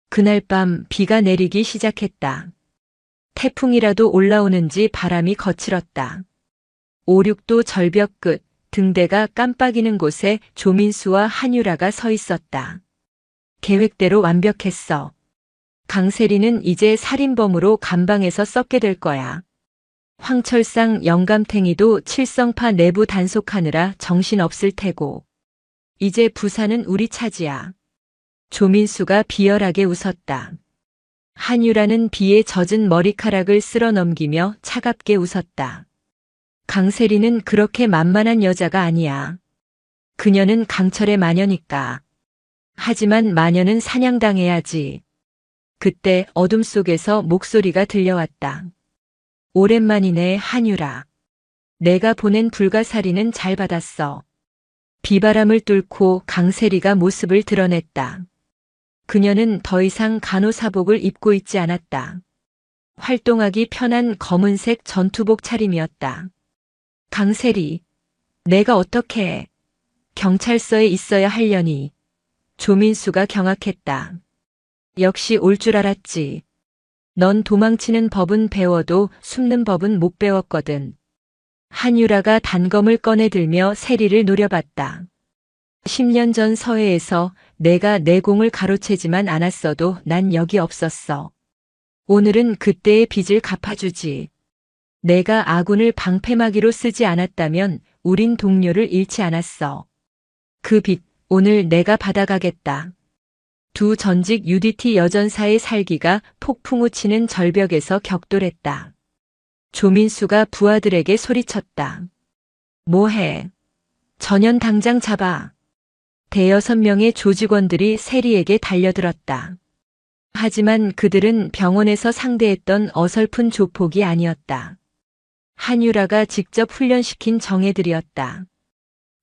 그날 밤 비가 내리기 시작했다. 태풍이라도 올라오는지 바람이 거칠었다. 5-6도 절벽 끝 등대가 깜빡이는 곳에 조민수와 한유라가 서 있었다. 계획대로 완벽했어. 강세리는 이제 살인범으로 감방에서 썩게 될 거야. 황철상 영감탱이도 칠성파 내부 단속하느라 정신없을 테고. 이제 부산은 우리 차지야. 조민수가 비열하게 웃었다. 한유라는 비에 젖은 머리카락을 쓸어 넘기며 차갑게 웃었다. 강세리는 그렇게 만만한 여자가 아니야. 그녀는 강철의 마녀니까. 하지만 마녀는 사냥당해야지. 그때 어둠 속에서 목소리가 들려왔다. 오랜만이네 한유라. 내가 보낸 불가사리는 잘 받았어. 비바람을 뚫고 강세리가 모습을 드러냈다. 그녀는 더 이상 간호사복을 입고 있지 않았다. 활동하기 편한 검은색 전투복 차림이었다. 강세리, 내가 어떻게 해? 경찰서에 있어야 하려니. 조민수가 경악했다. 역시 올 줄 알았지. 넌 도망치는 법은 배워도 숨는 법은 못 배웠거든. 한유라가 단검을 꺼내들며 세리를 노려봤다. 10년 전 서해에서 내가 내 공을 가로채지만 않았어도 난 여기 없었어. 오늘은 그때의 빚을 갚아주지. 내가 아군을 방패막이로 쓰지 않았다면 우린 동료를 잃지 않았어. 그 빚 오늘 내가 받아가겠다. 두 전직 UDT 여전사의 살기가 폭풍우 치는 절벽에서 격돌했다. 조민수가 부하들에게 소리쳤다. 뭐해? 전현 당장 잡아. 대여섯 명의 조직원들이 세리에게 달려들었다. 하지만 그들은 병원에서 상대했던 어설픈 조폭이 아니었다. 한유라가 직접 훈련시킨 정예들이었다.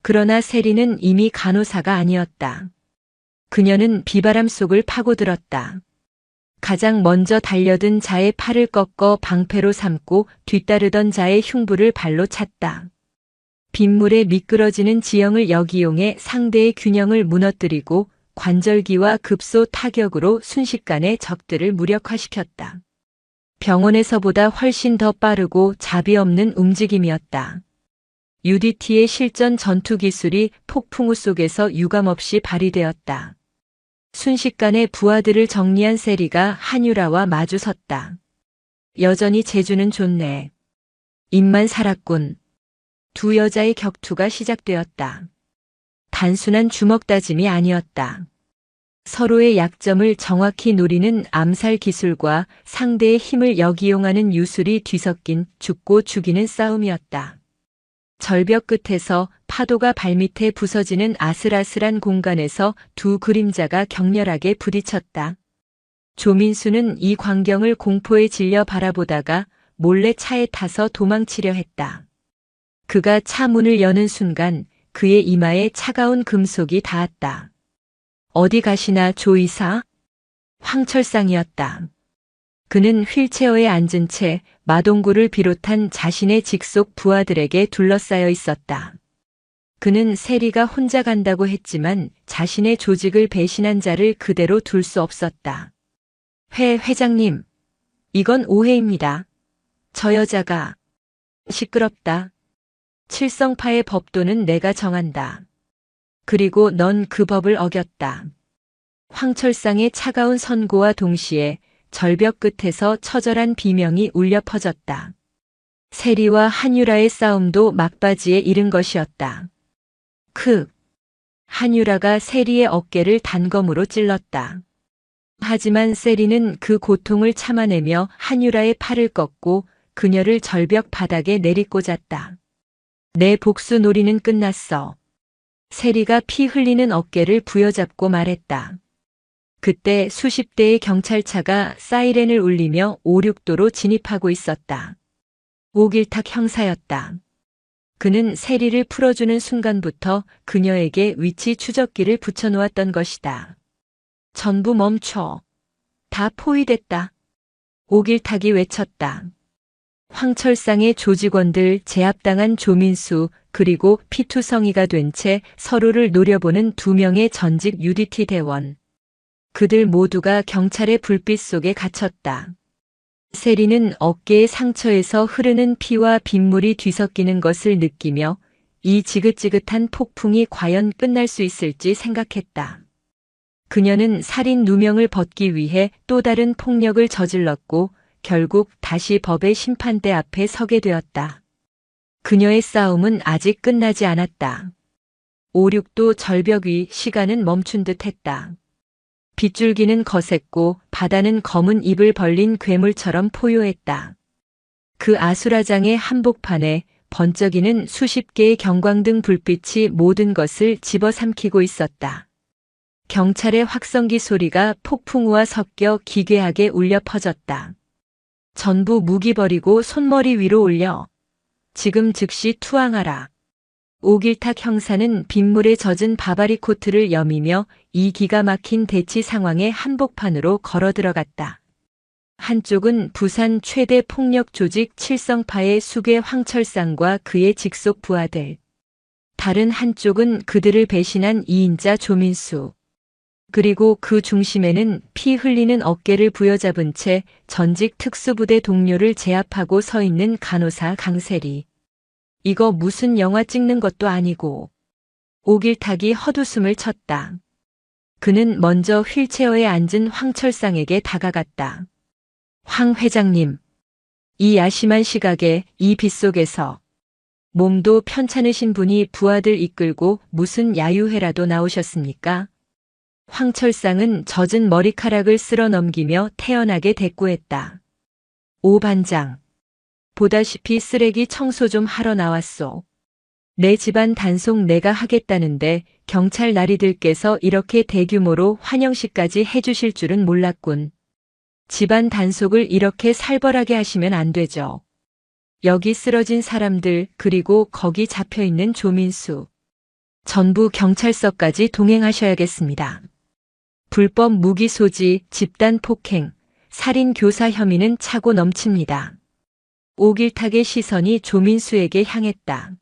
그러나 세리는 이미 간호사가 아니었다. 그녀는 비바람 속을 파고들었다. 가장 먼저 달려든 자의 팔을 꺾어 방패로 삼고 뒤따르던 자의 흉부를 발로 찼다. 빗물에 미끄러지는 지형을 역이용해 상대의 균형을 무너뜨리고 관절기와 급소 타격으로 순식간에 적들을 무력화시켰다. 병원에서보다 훨씬 더 빠르고 자비 없는 움직임이었다. UDT의 실전 전투 기술이 폭풍우 속에서 유감없이 발휘되었다. 순식간에 부하들을 정리한 세리가 한유라와 마주 섰다. 여전히 재주는 좋네. 입만 살았군. 두 여자의 격투가 시작되었다. 단순한 주먹 다짐이 아니었다. 서로의 약점을 정확히 노리는 암살 기술과 상대의 힘을 역이용하는 유술이 뒤섞인 죽고 죽이는 싸움이었다. 절벽 끝에서 파도가 발밑에 부서지는 아슬아슬한 공간에서 두 그림자가 격렬하게 부딪혔다. 조민수는 이 광경을 공포에 질려 바라보다가 몰래 차에 타서 도망치려 했다. 그가 차 문을 여는 순간 그의 이마에 차가운 금속이 닿았다. 어디 가시나 조이사? 황철상이었다. 그는 휠체어에 앉은 채 마동구를 비롯한 자신의 직속 부하들에게 둘러싸여 있었다. 그는 세리가 혼자 간다고 했지만 자신의 조직을 배신한 자를 그대로 둘 수 없었다. 회장님, 이건 오해입니다. 저 여자가 시끄럽다. 칠성파의 법도는 내가 정한다. 그리고 넌 그 법을 어겼다. 황철상의 차가운 선고와 동시에 절벽 끝에서 처절한 비명이 울려 퍼졌다. 세리와 한유라의 싸움도 막바지에 이른 것이었다. 한유라가 세리의 어깨를 단검으로 찔렀다. 하지만 세리는 그 고통을 참아내며 한유라의 팔을 꺾고 그녀를 절벽 바닥에 내리꽂았다. 내 복수 놀이는 끝났어. 세리가 피 흘리는 어깨를 부여잡고 말했다. 그때 수십 대의 경찰차가 사이렌을 울리며 5-6도로 진입하고 있었다. 오길탁 형사였다. 그는 세리를 풀어주는 순간부터 그녀에게 위치 추적기를 붙여놓았던 것이다. 전부 멈춰. 다 포위됐다. 오길탁이 외쳤다. 황철상의 조직원들, 제압당한 조민수, 그리고 피투성이가 된 채 서로를 노려보는 2명의 전직 UDT 대원. 그들 모두가 경찰의 불빛 속에 갇혔다. 세리는 어깨의 상처에서 흐르는 피와 빗물이 뒤섞이는 것을 느끼며 이 지긋지긋한 폭풍이 과연 끝날 수 있을지 생각했다. 그녀는 살인 누명을 벗기 위해 또 다른 폭력을 저질렀고 결국 다시 법의 심판대 앞에 서게 되었다. 그녀의 싸움은 아직 끝나지 않았다. 5-6도 절벽 위 시간은 멈춘 듯 했다. 빗줄기는 거셌고 바다는 검은 입을 벌린 괴물처럼 포효했다. 그 아수라장의 한복판에 번쩍이는 수십 개의 경광등 불빛이 모든 것을 집어삼키고 있었다. 경찰의 확성기 소리가 폭풍우와 섞여 기괴하게 울려 퍼졌다. 전부 무기 버리고 손머리 위로 올려. 지금 즉시 투항하라. 오길탁 형사는 빗물에 젖은 바바리 코트를 여미며 이 기가 막힌 대치 상황의 한복판으로 걸어 들어갔다. 한쪽은 부산 최대 폭력 조직 칠성파의 수괴 황철상과 그의 직속 부하들. 다른 한쪽은 그들을 배신한 2인자 조민수. 그리고 그 중심에는 피 흘리는 어깨를 부여잡은 채 전직 특수부대 동료를 제압하고 서 있는 간호사 강세리. 이거 무슨 영화 찍는 것도 아니고. 오길탁이 헛웃음을 쳤다. 그는 먼저 휠체어에 앉은 황철상에게 다가갔다. 황 회장님. 이 야심한 시각에 이 빗속에서 몸도 편찮으신 분이 부하들 이끌고 무슨 야유회라도 나오셨습니까? 황철상은 젖은 머리카락을 쓸어 넘기며 태연하게 대꾸했다. 오 반장. 보다시피 쓰레기 청소 좀 하러 나왔소. 내 집안 단속 내가 하겠다는데 경찰 나리들께서 이렇게 대규모로 환영식까지 해주실 줄은 몰랐군. 집안 단속을 이렇게 살벌하게 하시면 안 되죠. 여기 쓰러진 사람들 그리고 거기 잡혀있는 조민수. 전부 경찰서까지 동행하셔야겠습니다. 불법 무기 소지, 집단 폭행, 살인 교사 혐의는 차고 넘칩니다. 오길탁의 시선이 조민수에게 향했다.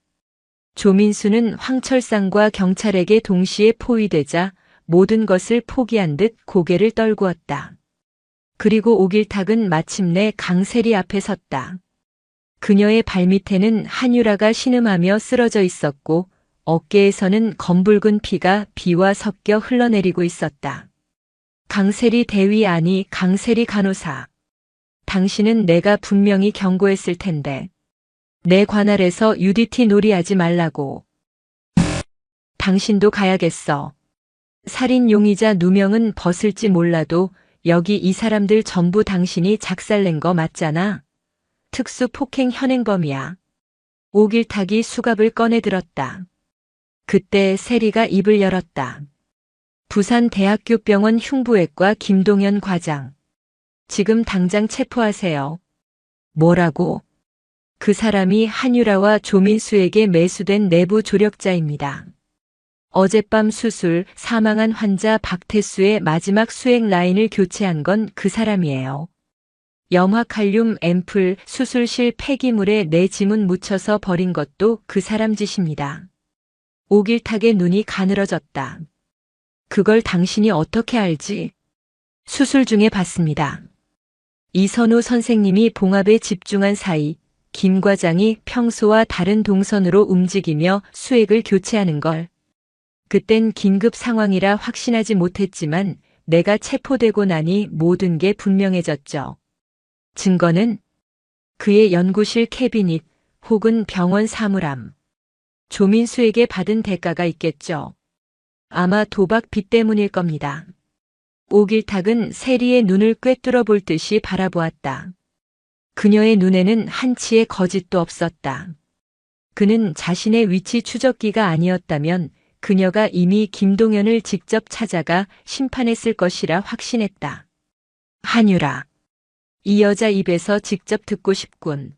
조민수는 황철상과 경찰에게 동시에 포위되자 모든 것을 포기한 듯 고개를 떨구었다. 그리고 오길탁은 마침내 강세리 앞에 섰다. 그녀의 발밑에는 한유라가 신음하며 쓰러져 있었고 어깨에서는 검붉은 피가 비와 섞여 흘러내리고 있었다. 강세리 대위 아니 강세리 간호사. 당신은 내가 분명히 경고했을 텐데. 내 관할에서 UDT 놀이하지 말라고. 당신도 가야겠어. 살인 용의자 누명은 벗을지 몰라도 여기 이 사람들 전부 당신이 작살낸 거 맞잖아. 특수 폭행 현행범이야. 오길탁이 수갑을 꺼내 들었다. 그때 세리가 입을 열었다. 부산대학교 병원 흉부외과 김동현 과장. 지금 당장 체포하세요. 뭐라고? 그 사람이 한유라와 조민수에게 매수된 내부 조력자입니다. 어젯밤 수술 사망한 환자 박태수의 마지막 수액 라인을 교체한 건 그 사람이에요. 염화칼륨 앰플 수술실 폐기물에 내 지문 묻혀서 버린 것도 그 사람 짓입니다. 오길탁의 눈이 가늘어졌다. 그걸 당신이 어떻게 알지? 수술 중에 봤습니다. 이선우 선생님이 봉합에 집중한 사이 김 과장이 평소와 다른 동선으로 움직이며 수액을 교체하는 걸. 그땐 긴급 상황이라 확신하지 못했지만 내가 체포되고 나니 모든 게 분명해졌죠. 증거는 그의 연구실 캐비닛 혹은 병원 사물함. 조민수에게 받은 대가가 있겠죠. 아마 도박 빚 때문일 겁니다. 오길탁은 세리의 눈을 꿰뚫어 볼 듯이 바라보았다. 그녀의 눈에는 한치의 거짓도 없었다. 그는 자신의 위치 추적기가 아니었다면 그녀가 이미 김동연을 직접 찾아가 심판했을 것이라 확신했다. 한유라. 이 여자 입에서 직접 듣고 싶군.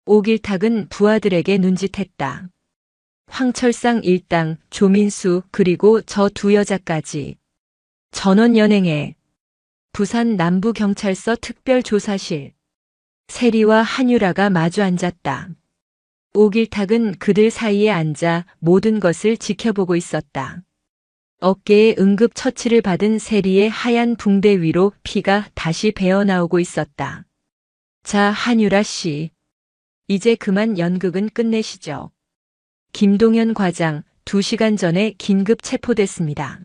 오길탁은 부하들에게 눈짓했다. 황철상 일당, 조민수 그리고 저 두 여자까지. 전원 연행해. 부산 남부경찰서 특별조사실. 세리와 한유라가 마주 앉았다. 오길탁은 그들 사이에 앉아 모든 것을 지켜보고 있었다. 어깨에 응급처치를 받은 세리의 하얀 붕대 위로 피가 다시 배어나오고 있었다. 자, 한유라 씨. 이제 그만 연극은 끝내시죠. 김동연 과장, 2시간 전에 긴급 체포됐습니다.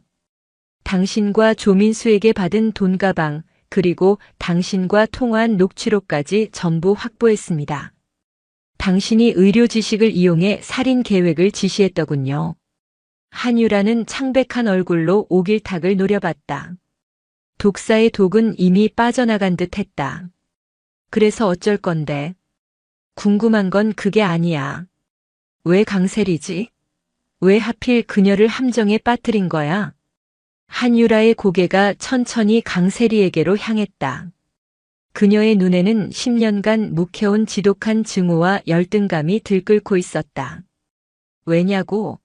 당신과 조민수에게 받은 돈가방, 그리고 당신과 통화한 녹취록까지 전부 확보했습니다. 당신이 의료 지식을 이용해 살인 계획을 지시했더군요. 한유라는 창백한 얼굴로 오길탁을 노려봤다. 독사의 독은 이미 빠져나간 듯 했다. 그래서 어쩔 건데? 궁금한 건 그게 아니야. 왜 강세리지? 왜 하필 그녀를 함정에 빠뜨린 거야? 한유라의 고개가 천천히 강세리에게로 향했다. 그녀의 눈에는 10년간 묵혀온 지독한 증오와 열등감이 들끓고 있었다. 왜냐고?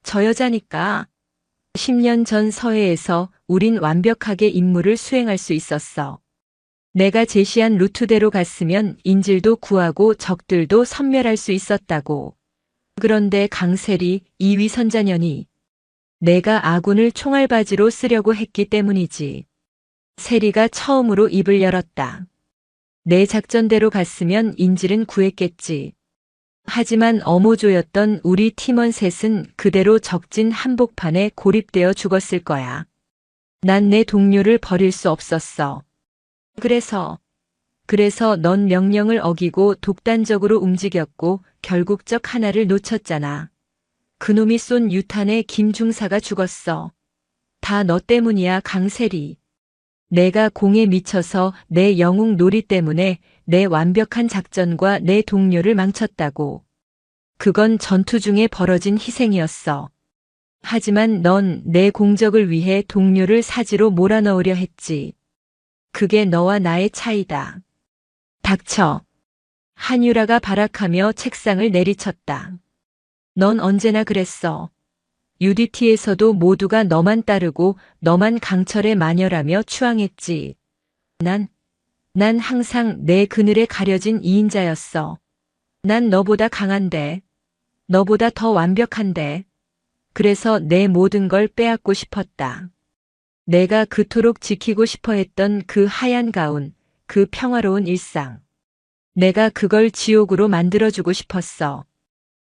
저 여자니까. 10년 전 서해에서 우린 완벽하게 임무를 수행할 수 있었어. 내가 제시한 루트대로 갔으면 인질도 구하고 적들도 섬멸할 수 있었다고. 그런데 강세리, 이 위선자년이 내가 아군을 총알바지로 쓰려고 했기 때문이지. 세리가 처음으로 입을 열었다. 내 작전대로 갔으면 인질은 구했겠지. 하지만 어모조였던 우리 팀원 셋은 그대로 적진 한복판에 고립되어 죽었을 거야. 난 내 동료를 버릴 수 없었어. 그래서 넌 명령을 어기고 독단적으로 움직였고 결국 적 하나를 놓쳤잖아. 그놈이 쏜 유탄에 김 중사가 죽었어. 다 너 때문이야, 강세리. 내가 공에 미쳐서 내 영웅 놀이 때문에 내 완벽한 작전과 내 동료를 망쳤다고. 그건 전투 중에 벌어진 희생이었어. 하지만 넌 내 공적을 위해 동료를 사지로 몰아넣으려 했지. 그게 너와 나의 차이다. 닥쳐. 한유라가 발악하며 책상을 내리쳤다. 넌 언제나 그랬어. UDT에서도 모두가 너만 따르고 너만 강철의 마녀라며 추앙했지. 난 항상 내 그늘에 가려진 2인자였어. 난 너보다 강한데, 너보다 더 완벽한데. 그래서 내 모든 걸 빼앗고 싶었다. 내가 그토록 지키고 싶어 했던 그 하얀 가운, 그 평화로운 일상. 내가 그걸 지옥으로 만들어주고 싶었어.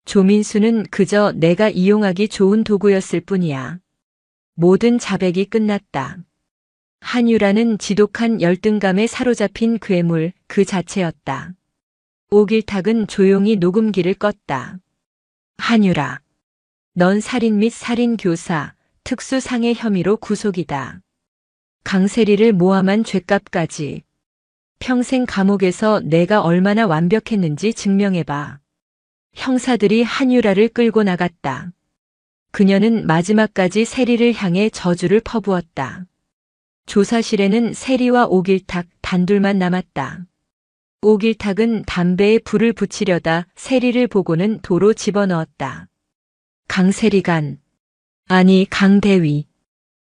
조민수는 그저 내가 이용하기 좋은 도구였을 뿐이야. 모든 자백이 끝났다. 한유라는 지독한 열등감에 사로잡힌 괴물 그 자체였다. 오길탁은 조용히 녹음기를 껐다. 한유라. 넌 살인 및 살인교사, 특수상해 혐의로 구속이다. 강세리를 모함한 죗값까지. 평생 감옥에서 내가 얼마나 완벽했는지 증명해봐. 형사들이 한유라를 끌고 나갔다. 그녀는 마지막까지 세리를 향해 저주를 퍼부었다. 조사실에는 세리와 오길탁 단둘만 남았다. 오길탁은 담배에 불을 붙이려다 세리를 보고는 도로 집어넣었다. 강세리간. 아니 강대위.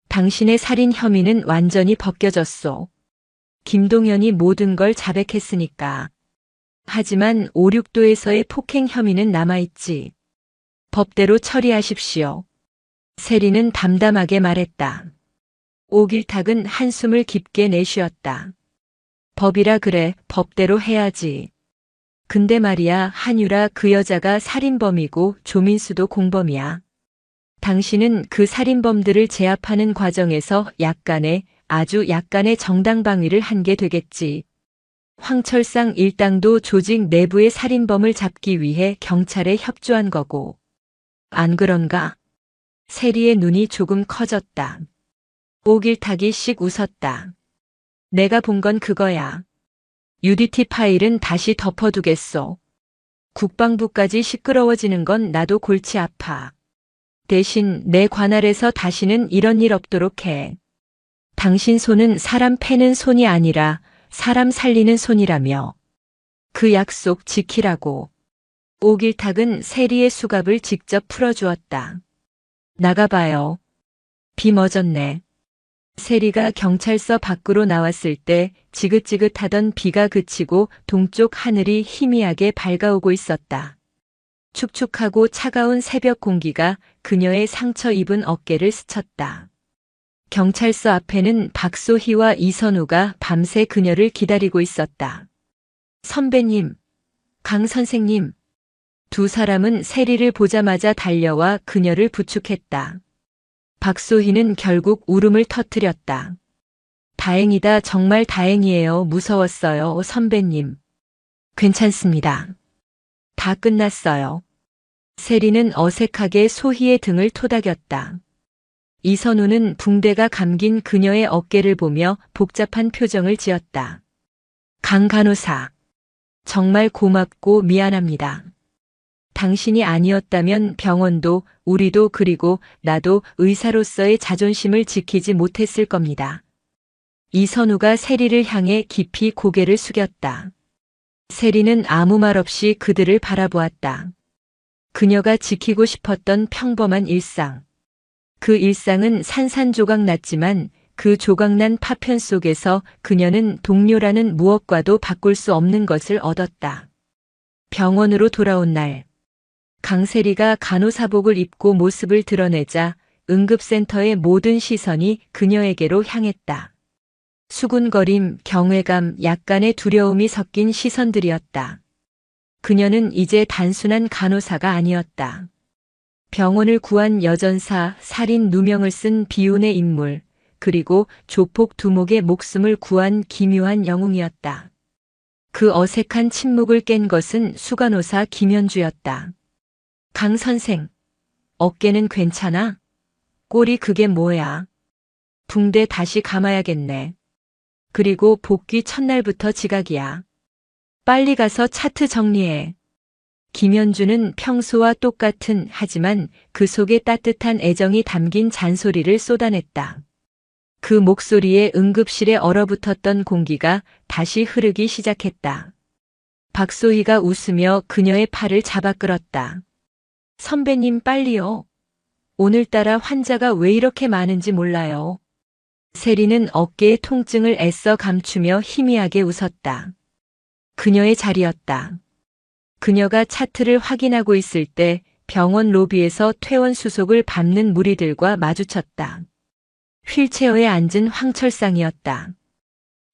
당신의 살인 혐의는 완전히 벗겨졌소. 김동연이 모든 걸 자백했으니까. 하지만 5, 6도에서의 폭행 혐의는 남아있지. 법대로 처리하십시오. 세리는 담담하게 말했다. 오길탁은 한숨을 깊게 내쉬었다. 법이라 그래, 법대로 해야지. 근데 말이야, 한유라 그 여자가 살인범이고 조민수도 공범이야. 당신은 그 살인범들을 제압하는 과정에서 아주 약간의 정당방위를 한 게 되겠지. 황철상 일당도 조직 내부의 살인범을 잡기 위해 경찰에 협조한 거고. 안 그런가? 세리의 눈이 조금 커졌다. 오길탁이 씩 웃었다. 내가 본 건 그거야. UDT 파일은 다시 덮어두겠소. 국방부까지 시끄러워지는 건 나도 골치 아파. 대신 내 관할에서 다시는 이런 일 없도록 해. 당신 손은 사람 패는 손이 아니라 사람 살리는 손이라며. 그 약속 지키라고. 오길탁은 세리의 수갑을 직접 풀어주었다. 나가봐요. 비 멎었네. 세리가 경찰서 밖으로 나왔을 때 지긋지긋하던 비가 그치고 동쪽 하늘이 희미하게 밝아오고 있었다. 축축하고 차가운 새벽 공기가 그녀의 상처 입은 어깨를 스쳤다. 경찰서 앞에는 박소희와 이선우가 밤새 그녀를 기다리고 있었다. 선배님, 강 선생님. 두 사람은 세리를 보자마자 달려와 그녀를 부축했다. 박소희는 결국 울음을 터뜨렸다. 다행이다, 정말 다행이에요. 무서웠어요, 선배님. 괜찮습니다. 다 끝났어요. 세리는 어색하게 소희의 등을 토닥였다. 이선우는 붕대가 감긴 그녀의 어깨를 보며 복잡한 표정을 지었다. 강 간호사, 정말 고맙고 미안합니다. 당신이 아니었다면 병원도 우리도 그리고 나도 의사로서의 자존심을 지키지 못했을 겁니다. 이선우가 세리를 향해 깊이 고개를 숙였다. 세리는 아무 말 없이 그들을 바라보았다. 그녀가 지키고 싶었던 평범한 일상. 그 일상은 산산조각 났지만 그 조각난 파편 속에서 그녀는 동료라는 무엇과도 바꿀 수 없는 것을 얻었다. 병원으로 돌아온 날. 강세리가 간호사복을 입고 모습을 드러내자 응급센터의 모든 시선이 그녀에게로 향했다. 수군거림, 경외감, 약간의 두려움이 섞인 시선들이었다. 그녀는 이제 단순한 간호사가 아니었다. 병원을 구한 여전사, 살인 누명을 쓴 비운의 인물, 그리고 조폭 두목의 목숨을 구한 기묘한 영웅이었다. 그 어색한 침묵을 깬 것은 수간호사 김현주였다. 강 선생, 어깨는 괜찮아? 꼬리 그게 뭐야? 붕대 다시 감아야겠네. 그리고 복귀 첫날부터 지각이야. 빨리 가서 차트 정리해. 김현주는 평소와 똑같은 하지만 그 속에 따뜻한 애정이 담긴 잔소리를 쏟아냈다. 그 목소리에 응급실에 얼어붙었던 공기가 다시 흐르기 시작했다. 박소희가 웃으며 그녀의 팔을 잡아 끌었다. 선배님 빨리요. 오늘따라 환자가 왜 이렇게 많은지 몰라요. 세리는 어깨의 통증을 애써 감추며 희미하게 웃었다. 그녀의 자리였다. 그녀가 차트를 확인하고 있을 때 병원 로비에서 퇴원 수속을 밟는 무리들과 마주쳤다. 휠체어에 앉은 황철상이었다.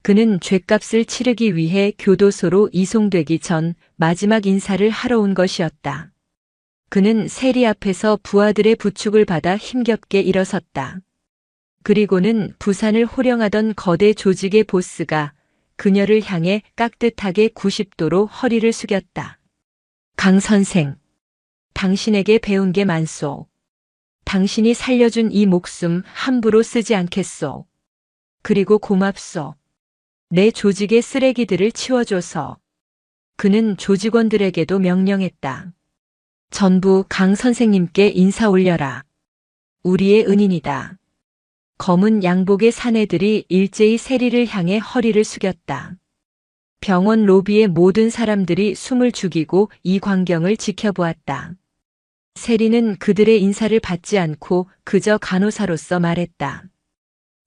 그는 죗값을 치르기 위해 교도소로 이송되기 전 마지막 인사를 하러 온 것이었다. 그는 세리 앞에서 부하들의 부축을 받아 힘겹게 일어섰다. 그리고는 부산을 호령하던 거대 조직의 보스가 그녀를 향해 깍듯하게 90도로 허리를 숙였다. 강 선생, 당신에게 배운 게 많소. 당신이 살려준 이 목숨 함부로 쓰지 않겠소. 그리고 고맙소. 내 조직의 쓰레기들을 치워줘서. 그는 조직원들에게도 명령했다. 전부 강 선생님께 인사 올려라. 우리의 은인이다. 검은 양복의 사내들이 일제히 세리를 향해 허리를 숙였다. 병원 로비의 모든 사람들이 숨을 죽이고 이 광경을 지켜보았다. 세리는 그들의 인사를 받지 않고 그저 간호사로서 말했다.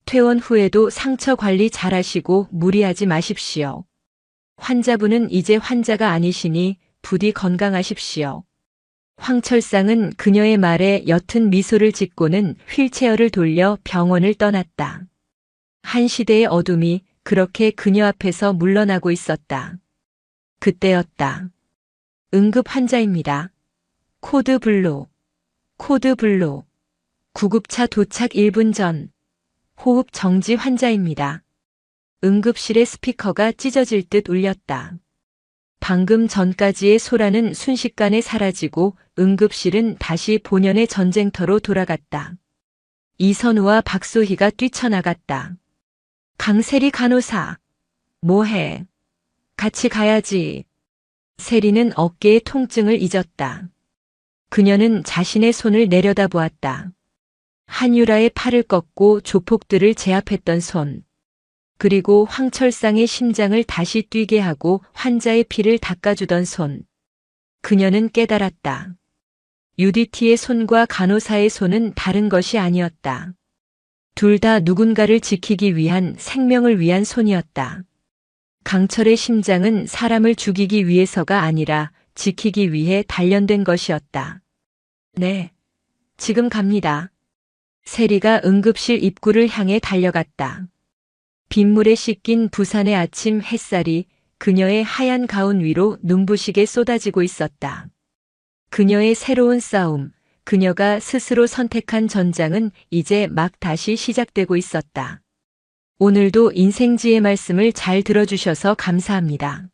퇴원 후에도 상처 관리 잘하시고 무리하지 마십시오. 환자분은 이제 환자가 아니시니 부디 건강하십시오. 황철상은 그녀의 말에 옅은 미소를 짓고는 휠체어를 돌려 병원을 떠났다. 한 시대의 어둠이 그렇게 그녀 앞에서 물러나고 있었다. 그때였다. 응급 환자입니다. 코드 블루. 코드 블루. 구급차 도착 1분 전. 호흡 정지 환자입니다. 응급실의 스피커가 찢어질 듯 울렸다. 방금 전까지의 소란은 순식간에 사라지고 응급실은 다시 본연의 전쟁터로 돌아갔다. 이선우와 박소희가 뛰쳐나갔다. 강세리 간호사. 뭐해? 같이 가야지. 세리는 어깨의 통증을 잊었다. 그녀는 자신의 손을 내려다보았다. 한유라의 팔을 꺾고 조폭들을 제압했던 손. 그리고 황철상의 심장을 다시 뛰게 하고 환자의 피를 닦아주던 손. 그녀는 깨달았다. UDT의 손과 간호사의 손은 다른 것이 아니었다. 둘 다 누군가를 지키기 위한 생명을 위한 손이었다. 강철의 심장은 사람을 죽이기 위해서가 아니라 지키기 위해 단련된 것이었다. 네, 지금 갑니다. 세리가 응급실 입구를 향해 달려갔다. 빗물에 씻긴 부산의 아침 햇살이 그녀의 하얀 가운 위로 눈부시게 쏟아지고 있었다. 그녀의 새로운 싸움, 그녀가 스스로 선택한 전장은 이제 막 다시 시작되고 있었다. 오늘도 인생지의 말씀을 잘 들어주셔서 감사합니다.